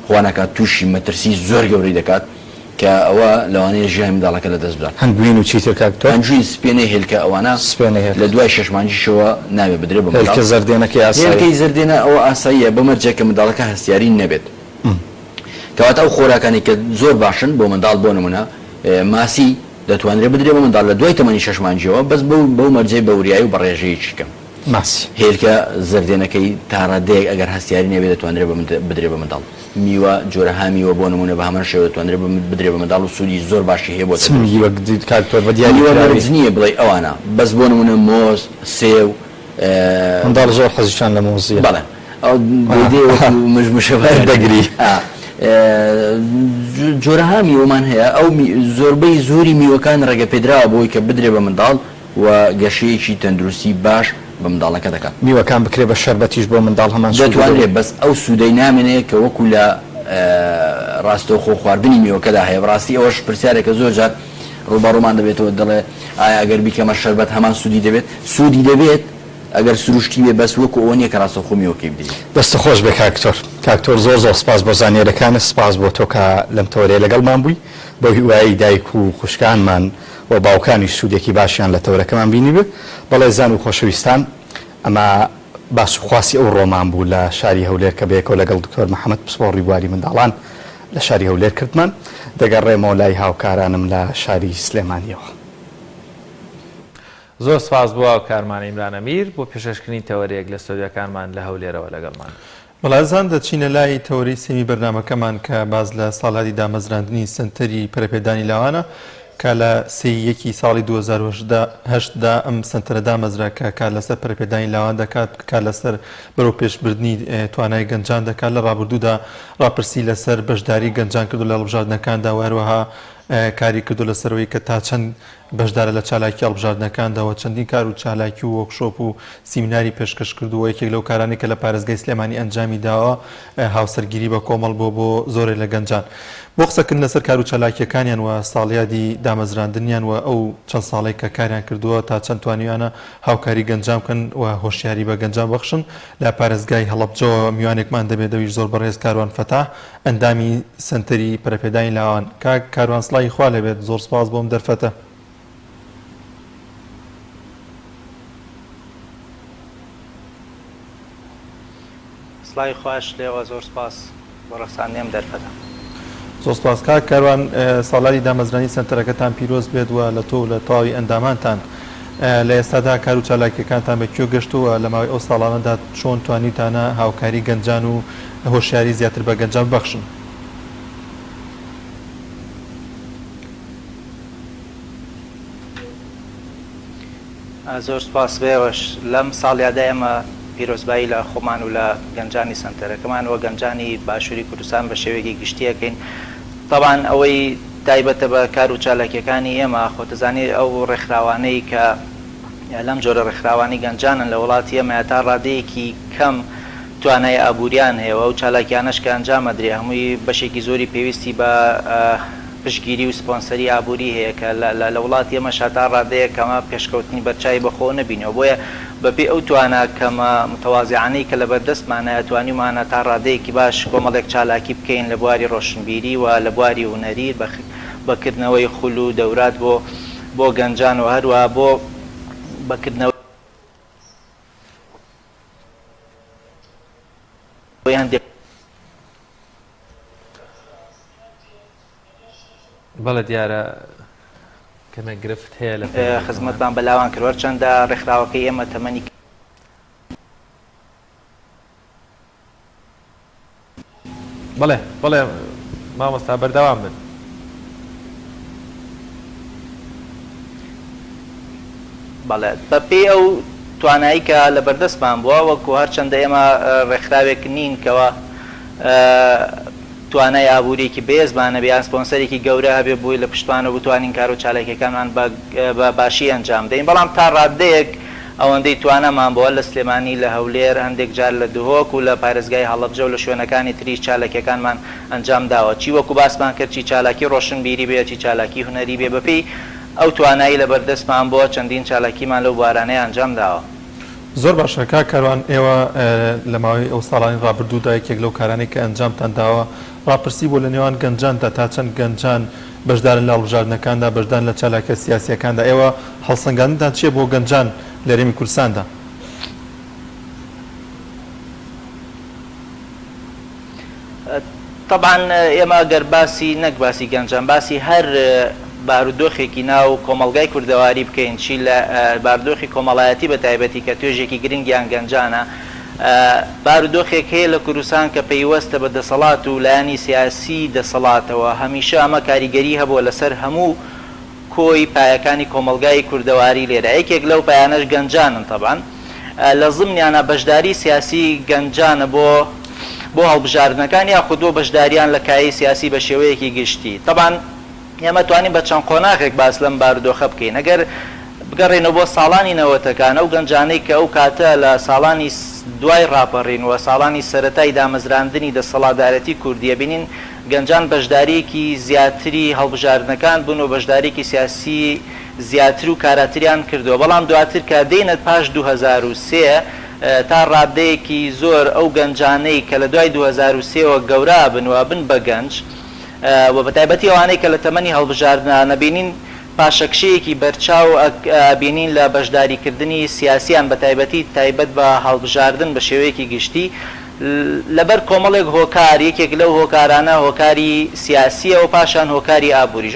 خوانەکات تووشی مەترسی زۆر گەورەی دەکات کە ئەوە لەوانەیە ژیانی منداڵەکە لە دەست بدات هەنگوین و چیتر کاکتۆر هەنجوین سپێنەی هێلکە ئەوانە لە دوای 6 مانجیشەوە نابێت بدرێت بە منداڵ هێلکە زەردێنەکەی ئاسایی هێلکەی زەردێنە ئەوە ئاساییە بەمەرجێک کە منداڵەکە هەستیاری نەبێت کەواتە ئەو خۆراکانی کە زۆر باشن بۆ منداڵ بۆ نمونە ماسی دەتوانرێت بدرێت بە منداڵ لە دوای تەمەنی 6 مانجیەوە بەس بەو مەرجەی بەوریایی و بەڕێژەیەکی کەم ماسی هێلکە زەردێنەکەی تا ڕادەیەک ئەگەر هەستیاری نەبێت دەتوانرێت بدرێت بە منداڵ میوە جۆرە هامیوە بۆ نمونە بە هەمان شێوە دەتوانرێت بدرێت بە منداڵ و سوودی زۆر باشی هەیە بۆ مەرج نییە بڵێ ئەوانە بەس بۆ نمونە مۆز سێو منداڵ زۆر حەزیشان لە مۆزیە بەڵێ مژمشە دەگری جۆرە هامیوەمان هەیە ئەو زۆربەی زۆری میوەکان ڕێگە پێدراوە بۆی کە بدرێت بە منداڵ و گەشەیەکی تەندروستی باش بە منداڵەکە دەکات میوەکان بکرێت بە شەربەتیش بۆ منداڵ هەمان دەتوانرێت بەس ئەو سوودەی نامێنێت کە وەکو لە ڕاستەوخۆ خواردنی میوەکەدا هەیە ڕاستی ئەوەش پرسیارێکە زۆر جار ڕووبەڕوومان دەبێتەوە دەڵێ ئایا ئەگەر بیکەمە شەربەت هەمان سوودی دەبێت سوودی دەبێت ئەگەر سروشتی بێ بەس وەکو ئەوە نییە کە ڕاستەوخۆ میوەکەی بدەیت دەستە خۆش بێ کاکتۆر زۆر سپاس بۆ زانیاریەکانت سپاس بۆ تۆ کە لەم تەورەیە لەگەڵمان بووی بۆ هیوایی دایک و خوشکانمان و باوکانی سوودێکی باشیان لە تەورەکەمان بینی بێ بەڵێ زان و خۆشەویستان ئەمە باس و خواسی ئەو ڕۆمان بوو لە شاری هەولێر کە بەیەکەوە لەگەڵ دکتۆر محەممەد پسپۆڕی بواری منداڵان لە شاری هەولێر کردمان دەگەڕێمەوە لای هاوکارانم لە شاری سلێمانیەوە زۆر سپاس بۆ هاوکارمان ئیمران ئەمیر بۆ پێشکەشکردنی تەوەرەیەک لە ستۆدیۆکانمان لە هەولێرەوە لەگەڵمان بەڵازان دەچینە لای تەوەری سێمی بەرنامەکەمان کە باز لە ساڵاتی دامەزراندنی سنتەری پەرەپێدانی لاوانە کە لە 3 ساڵی 2010دا ئەم سنتەرە دامەزراکە کار لەسەر پەرەپێدانی لاوان دەکات کار لەسەر بەرەو پێشبردننی توانای گەنجان دەکات لە ڕابردوودا ڕاپرسی لەسەر بەشداری گەنجان کردو لە هەڵبژاردنەکاندا وهروەها کاری کردو لەسەرەوەی کە تا چەند بەشدارە لە چالاکی هەڵبژاردنەکانەوە چەندین کار و چالاکی و وەکشۆپ و سیمیناری پێشکەش کردووە یەکێک لەو کارانی کە لە پارێزگای سلێمانی ئەنجامی داوە هاوسەرگیری بە کۆمەڵ بۆ زۆرێک لە گەنجان بۆ قسەکردن لەسەر کار و چالاکیەکانیان و ساڵیادی دامەزراندنیان و ئەو چەند ساڵێک کە کاریان کردووە تا چەند توانیوانە هاوکاری گەنجان بکەن و هۆشیاری بە گەنجان بەخشن لە پارێزگای هەڵەبجەوە میوانێکمان دەبێت دەویش زۆر بەڕێز کاروان فەتاح ئەندامی سنتەری پەرەپێدانی لاوان کاروان سڵای خوا لەبێت زۆر سپاس بۆم دەرفەتە سڵای خوش لێوە زۆر سپاس بۆ ڕەخسانیم دەرفەتە زۆر سپاس کاروان ساڵاتی دامەزرانی سنتەرەکەتان پیرۆز بێت وە لە تۆ لە تەواوی ئەندامانتان لە ئێستادا کار و چالاکیەکانتان بە کوێ گەشتووە لە ماوەی ئەو ساڵانەدا چۆن توانیتانە هاوکاری گەنجان و هۆشیاری زیاتر بە گەنجان ببەخشن؟ زۆر سپاس بێوەش لەم ساڵیادا ئێمە پیرۆزبایی لە خۆمان و لە گەنجانی سنتەرەکەمان وە گەنجانی باشووری کوردستان بە شێوەیەکی گشتیەکەین. طبعاً ئەوەی تایبەتە بە کار و چالاکیەکانی ئێمە خۆتەزانی ئەو ڕێکخراوانەی کە لەم جۆرە ڕێکخراوانی گەنجانن لە وڵاتی ئێمە تا ڕادەیەکی کەم توانای ئابوووریان هەیە و چالاکیانەش کە ئەنجامەدرێ هەمووی بەشێکی زۆری پێویستی بە پشتگیری و سپۆنسەری ئابووری هەیە کە لە وڵاتی ئێمە شاتا ڕادەیە کەمە پێشکەوتنی بەرچای بەخۆ نەبینەوە بۆیە بەپێ ئەو توانە کەمە متەوازیعانەی کە لە بەردەستمانە توانیمانە تا ڕادەیەکی باش کۆمەڵێک چالاکی بکەین لە بواری ڕۆشنبیری و لە بواری هونەری بەکردنەوەی خول و دەورات بۆ گەنجان و هەروە بۆ بەکردنەوەی بەڵێ دیارە کەمە گرفت هەیە لە خزمەتمان بەلاوان کردوە چەندە ڕێکخراوەکەی ئێمە تەمەنی بەڵێ بەڵێ مامۆستا بەردەوام بن. بەڵێ بەپێ ئەو توانایی کە لە بەردەستمان بووە وەکو هەرچەندە ئێمە ڕێکخراوێک نین کەەوە توانای ئابوووریەکی بێزمانە بیان سپۆنسەرێکی گەورە هەبێ بووی لە پشتوانە بتوانین کار و چالاکیەکانمان بە باشی ئەنجام دەین. بەڵام تا ڕادەیەک ئەوەندەی توانەمان بۆە لە سلێمانی لە هەولێر هەندێک جار لە دهۆک و لە پارێزگای هەڵەبجە و لە شوێنەکانی تریش چالاکیەکانمان ئەنجام داوە چی وەکو باسمان کرد چی چالاکی ڕۆشنبیری بێ چی چالاکی هونەری بێ بەپێی ئەو توانایی لە بەردەستمان بۆ چەندین چالاکیمان لەو بارانەیە ئەنجام داوە. زۆر باشە کاروان ئێوە لە ماوەی ئەو ساڵانی ڕابردوودا یەکێک لەو کارانەی کە ئەنجامتان داوە ڕاپرسی بۆ لە نێوان گەنجاندا تا چەند گەنجان بەشدارن لە هەڵبژاردنەکاندا بەشدان لە چالاکە سیاسیەکاندا ئێوە هەڵسەنگاندنتان چییە بۆ گەنجان لە هەرێمی کوردستاندا؟ طبعاً ئێمە گەر باسی نەک باسی گەنجان باسی هەر بارودۆخێکی ناو کۆمەڵگای کوردەواری بکەین چی لە بارودۆخی کۆمەڵایەتی بە تایبەتی کە توێژێکی گرنگیان گەنجانە بارودۆخێک هەیە لە کوردستان کە پەیوەستە بە دەسەڵات و لایانی سیاسی دەسەڵاتەوە هەمیشە ئەمە کاریگەری هەبووە لەسەر هەموو کۆی پایەکانی کۆمەڵگای کوردەواری لێرە یەکێک لەو پایانەش گەنجانن طبعاً لە ضمنیانە بەشداری سیاسی گەنجانە بۆ هەڵبژاردنەکان یاخود بۆ بەشداریان لە کایی سیاسی بە شێوەیەکی گشتی طبعاً ئێمە توانین بە چەند قۆناغێک باس لەم بارودۆخە بکەین ئەگەر بگەڕێنەوە بۆ ساڵانی نەوەتەکان ئەو گەنجانەی کە ئەو کاتە لە ساڵانی دوای ڕاپەڕینەوە ساڵانی سەرەتای دامەزراندنی دەسەڵاتدارەتی کوردیە بینین گەنجان بەشداریەکی زیاتری هەڵبژاردنەکان بوون و بەشدارێکی سیاسی زیاتر و کاراتریان کردووە بەڵام دواتر کە دێنێت پاش 2003 تا ڕادەیەکی زۆر ئەو گەنجانەی کە لە دوای 2003ەوە گەورە بنوە بن بە گەنج و بە تایبەتی ئەوانەی کە لە تەمەنی هەڵبژاردنە بینین پاشەکشەیەکی بەرچاو بینین لە بەشداریکردنی سیاسیان بە تایبەتی تایبەت بە هەڵبژاردن بە شێوەیەکی گشتی لەبەر کۆمەڵێک هۆکار یەکێک لەو هۆکارانە هۆکاری سیاسیە و پاشان هۆکاری ئابووریش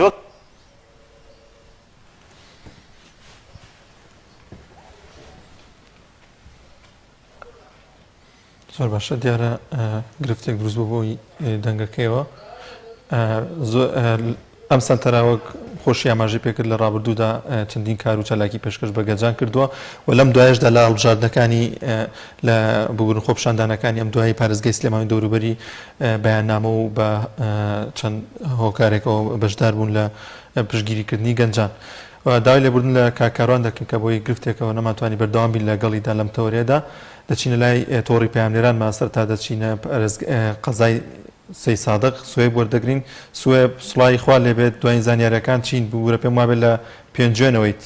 زۆر باشە دیارە گرفتێک دروست بوو بۆی دەنگەکەیەوە ئەم سنتەراوەک خۆشی ئاماژەی پێکرد لە ڕابردوودا چەندین کار و چالاکی پێشکەش بە گەنجان کردووە و لەم دوایشدا لە هەڵبژاردنەکانی لە ببوورن خۆپشاندانەکانی ئەم دوای پارێزگای سلێمانی دەوروبەری بەیاننامە و بە چەند هۆکارێکەوە بەشدار بوون لە پشتگیریکردنی گەنجان داوای لێبوردن لە کاکاروان دەکەن کە بۆی گرفتێکەوە نەماتوانی بەردەوام بین لەگەڵیدا لەم تەورێدا دەچینە لای تۆڕی پەیامنێران ماسەر تا دەچینە قەزای سەی سادق سوێ وەردەگرین سوێ سڵای خوا لێبێت دوای زانیاریەکان چین بوورە پێم وابێت لە پێنجێنەوەیت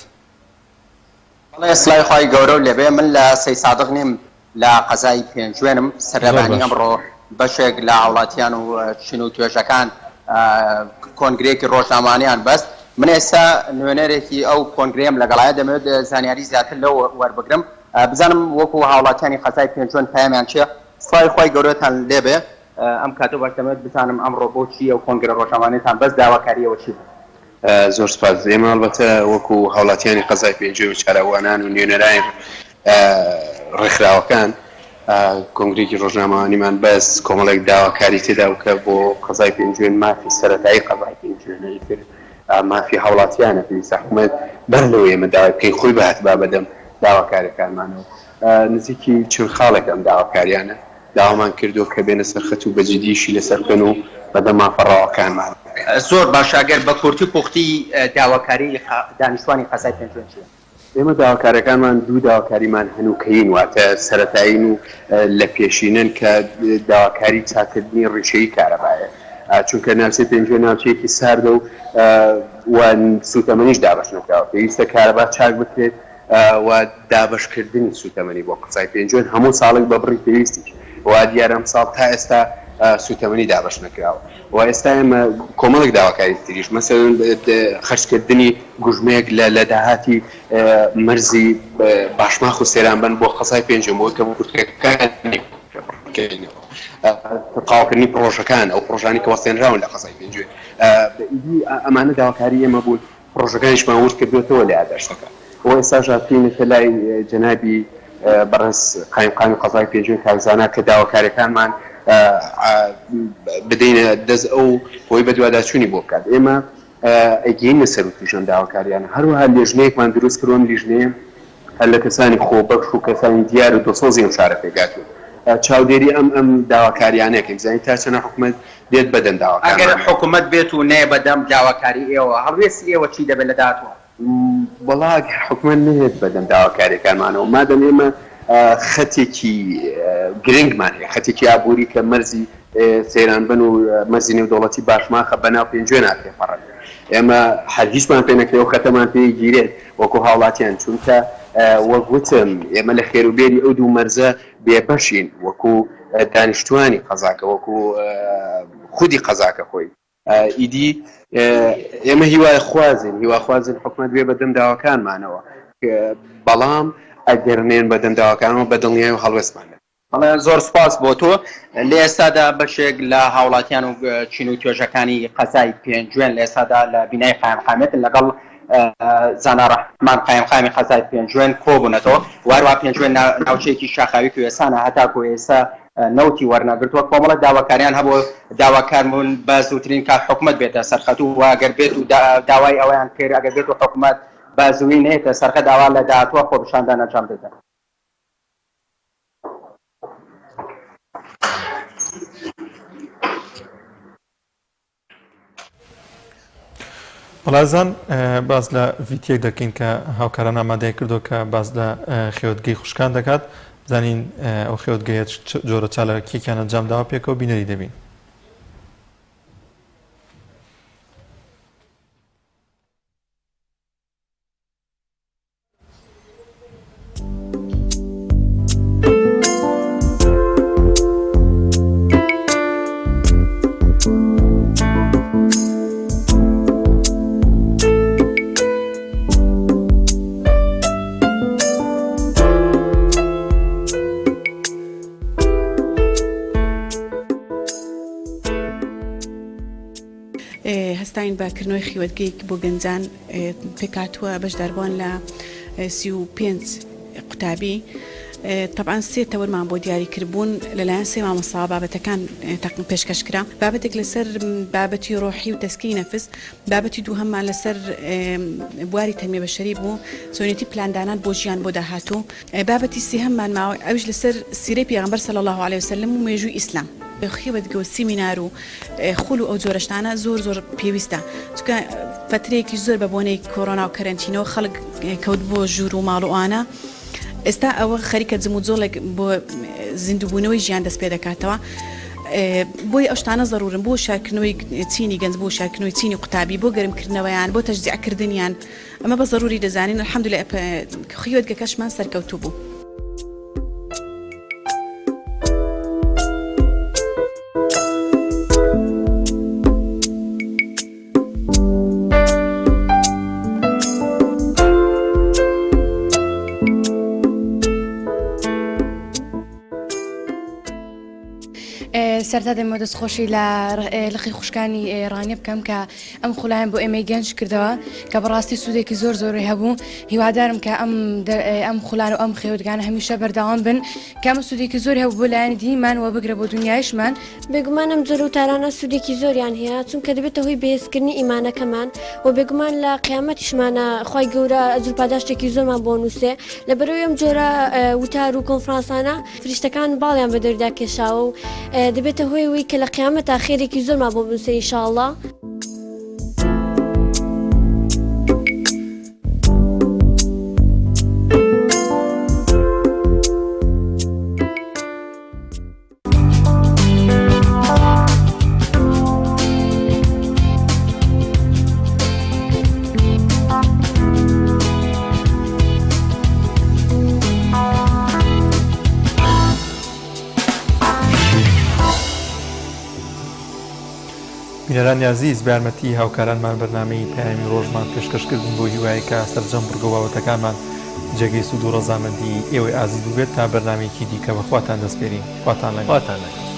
بەڵێ سڵای خوای گەورە و لێبێ من لە سەی سادق نیم لە قەزای پێنجوێنم سەرەبانی ئەمڕۆ بەشێک لە هاوڵاتیان و چین و توێژەکان کۆنگرێکی ڕۆژنامانیان بەست من ئێستا نوێنەرێکی ئەو کۆنگرێم لەگەڵایە دەمەوێت زانیاری زیاتر لەو وەربگرم بزانم وەکو هاوڵاتیانی قەزای پێنجوێن پەیامیان چییە سڵای خوای گەورەتان لێبێ ئەم کاتۆ باشدەمێت بزانم ئەمڕۆ بۆچی ئەو کۆنگرە ڕۆژنامانیتان بەس داواکاریەوە چی بوو زۆر سپاس. ئێمە ئەڵبەتە وەکو هاوڵاتیانی قەزای پێنجێ و چارەوانان و نوێنەرانی ڕێکخراوەکان کۆنگرێکی ڕۆژنامەوانیمان بەس کۆمەڵێک داواکاری تێدا و کە بۆ قەزای پێنجوێن مافی سەرەتایی قەزای پێنجوێنەی کرد مافی هاوڵاتیانە پێویستە حکوومەت بەر لەوە ئێمە داوا بکەین خۆی بەهات با بەدەم داواکاریەکانمانەوە. نزیکی چند خاڵێک ئەم داواکاریانە داوامان کردو کە بێنە سەرخەت و بەجددیشی لەسەر بکەن و بەدەم مافەڕاوەکانمان. زۆر باش ئەگەر بە کورتی پوختی داواکاری دانیشتوانی قەزای پێنجوێن چیە؟ ئێمە داواکارەکانمان دوو داواکاریمان هەنووکەین واتە سەرەتایین و لە پێشینن کە داواکاری چاکردنی ڕیشەی کارەبایە چونکە ناوچەی پێنجوێن ناوچەیەکی ساردە و سوتەمەنیش دابەش نەکراوە. پێویستە کارەبا چاک بکرێت و دابشکردنی سوتەمەنی بۆ قەزای پێنجوێن هەموو ساڵێک بە بڕی پێویستی و دیارە ئەم ساڵ تا ئێستا سوتەمەنی دابش نەکراوە و ئێستا ئێمە کۆمەڵێک داواکاری تریش مەسەڵەن خەرجکردنی گوژمەیەک لە داهاتی مەرزی باشماخ و سێرانبەن بۆ قەزای پێنجوێن بۆ کە کورتەکانی تەقاوکردنی پرۆژەکان ئەو پرۆژانی کە وەستێنراون لە قەزای پێنجوێن ئەمانە داواکاری ئێمە بوون پرۆژەکانیشمان ورد کردوێتەوە لە ئاداشتەکە و ئێستا ژاتینەکە لای جەنابی بەڕێز قایمقامی قەزای پێنجوێن کارزانە کە داواکاریەکانمان بدەینە دەست ئەو بۆی بە دوواداچوونی بۆ بکات. ئێمە ئەگەینە سەر و تووشان داواکاریانە هەروەها لێژنەیەکمان دروست کردوم لیژنەیە هەر لە کەسانی خۆبەخش و کەسانی دیار و دۆسۆزی ئەم شارە پێگاتوە چاودێری ئەم داواکاریانەیەکەین بزانین تا چەنە حکوومەت دێت بەدەم داواکار. ئەگەر حکوومەت بێت و نەیە بەدەم داواکاری ئێوە هەڵوێستی ئێوە چی دەبێت لە داهاتوە؟ وەڵا حکوومەت نهێت بەدەم داواکاریەکانمانەوە مادەم ئێمە خەتێکی گرنگمان هەیە خەتێکی ئابووری کە مەرزی سەیرانبەن و مەرزی نێودەوڵەتی باشماخە بەناو پێنجوێن ناپێپەڕن. ئێمە هەرگیزمان پێ نەکرێ و خەتەمان پێی گیرێت وەکو هاوڵاتیان چونکە وەگوتم ئێمە لە خێروبێری ئەو دوو مەرزە بێبەشین وەکو دانیشتوانی قەزاکە وەکو خودی قەزاکە خۆی ئیدی ئێمە هیوای خوازن حکوومەت بێ بەدەم داواکانمانەوە بەڵام ئەگەرنێن بەدەم داواکانەوە بە دڵنیای و هەڵوێستمانە. زۆر سپاس بۆ تۆ لە ئێستادا بەشێک لە هاوڵاتیان و چین و توێژەکانی قەزای پێنجوێن لە ئێستادا لە بینای قایمقامێتن لەگەڵ زانا ڕەحمان قەزای پێنجوێن کۆبوونەتەوە واروا پێنجوێن ناوچەیەکی شاخاوی کوێستانە هەتاکو ئێستا نەوتی وەرنەگرتووە کۆمەڵە داواکاریان هەبوو داواکاربوون بە زووترین کات حکوومەت بێتە سەرخەت و ئەگەر بێت و داوای ئەویان کرد ئەگەر بێت و حکوومەت بازووی نێتە سەرخە داوا لە داهاتوە خۆپیشاندان ئەنجام بدەن. بەڵازان باز لە ڤیتیەک دەکەین کە هاوکاران ئامادەی کردو کە باز لە خێوەتگەی خوشکان دەکات بزانین ئەو خێوەتگەیەت جۆرە چالاکیێکیان ئەنجام داوە پێکەوە بینەری دەبین. هەستاین باکردنەوەی خێوەتگەیەک بۆ گەنجان پێکاتووە بەشداربووان لە 35 قوتابی طبعا سێ تەوەرمان بۆ دیاریکردبوون لەلایەن سێ مامۆستا بابەتەکان پێشکەشکرا بابەتێک لەسەر بابەتی ڕۆحی و تەسکینی نەفس بابەتی دووهەممان لەسەر بواری تەنمێ بەشەری بوو سۆنیەتی پلاندانان بۆ ژیان بۆ داهاتوو بابەتی سێهەممان ماوە ئەوش لەسەر سیرەی پێغەمبەر صلی الله عليه وسلم و مێژووی ئیسلام خێوەتگە و سیمینار و خول و ئەو جۆرەشتانە زۆر پێویستە چونکە فترەیەکی زۆر بە بۆنەی کۆڕۆنا و کەرەنتینەوە خەڵک کەوت بۆ ژوور و ماڵ و ئانە ئێستا ئەوە خەریکە جم و جۆڵێک بۆ زیندووبوونەوەی ژیان دەست پێ دەکاتەوە بۆی ئەو شتانە ضرورن بۆ شارکردنەوەی چینی گەنج بۆ شارکردنەوەی چینی قوتابی بۆ گەرمکردنەوەیان بۆ تەشجیعکردنیان ئەمە بە ضروری دەزانین الحەمدولillah خێوەتگەکەشمان سەرکەوتوو بوو. سەرتا دەمە دەستخۆشی لە لقی خوشکانی ڕانیە بکەم کە ئەم خولایان بۆ ئێمە گەنج کردەوە کە بەڕاستی سوودێکی زۆر زۆری هەبوو هیوادارم کە ئەم خولان و ئەم خێوتگانە هەمیشە بەردەوام بن کە ئەمە سوودێکی زۆری هەبوو بۆ لایەنی دینمان و بگرە بۆ دنیایشمان بێگومانم جۆر و تارانە سوودێکی زۆریان هەیە چونکە دەبێتە هۆی بەهێزکردنی ئیمانەکەمان و بێگومان لە قیامەتیشمانە خی گەورە ئەجر پاداشتێکی زۆرمان بۆ نووسێ لەبەرەوەی ئەم جۆرە وتار و کۆنفرانسانە فریشتەکان باڵیان بە دەردا کێشاوە و دەبێتە هۆی وی کە لە قیامەتە خێرێکی زۆرمان بۆ بنووسێ ئینشاءڵڵا. بینەرانی عزیز بارمەتی هاوکارانمان بەرنامەی پەیامی ڕۆژمان پێشکەشکردن بۆ هیوایەکە سەرجەم بڕگەوابەتەکانمان جێگەی سوود و ڕەزامەندی ئێوەی ئازیز بێت تا بەرنامێکی دیکە بەخواتان دەستپێرین خواتان لەگەڵ.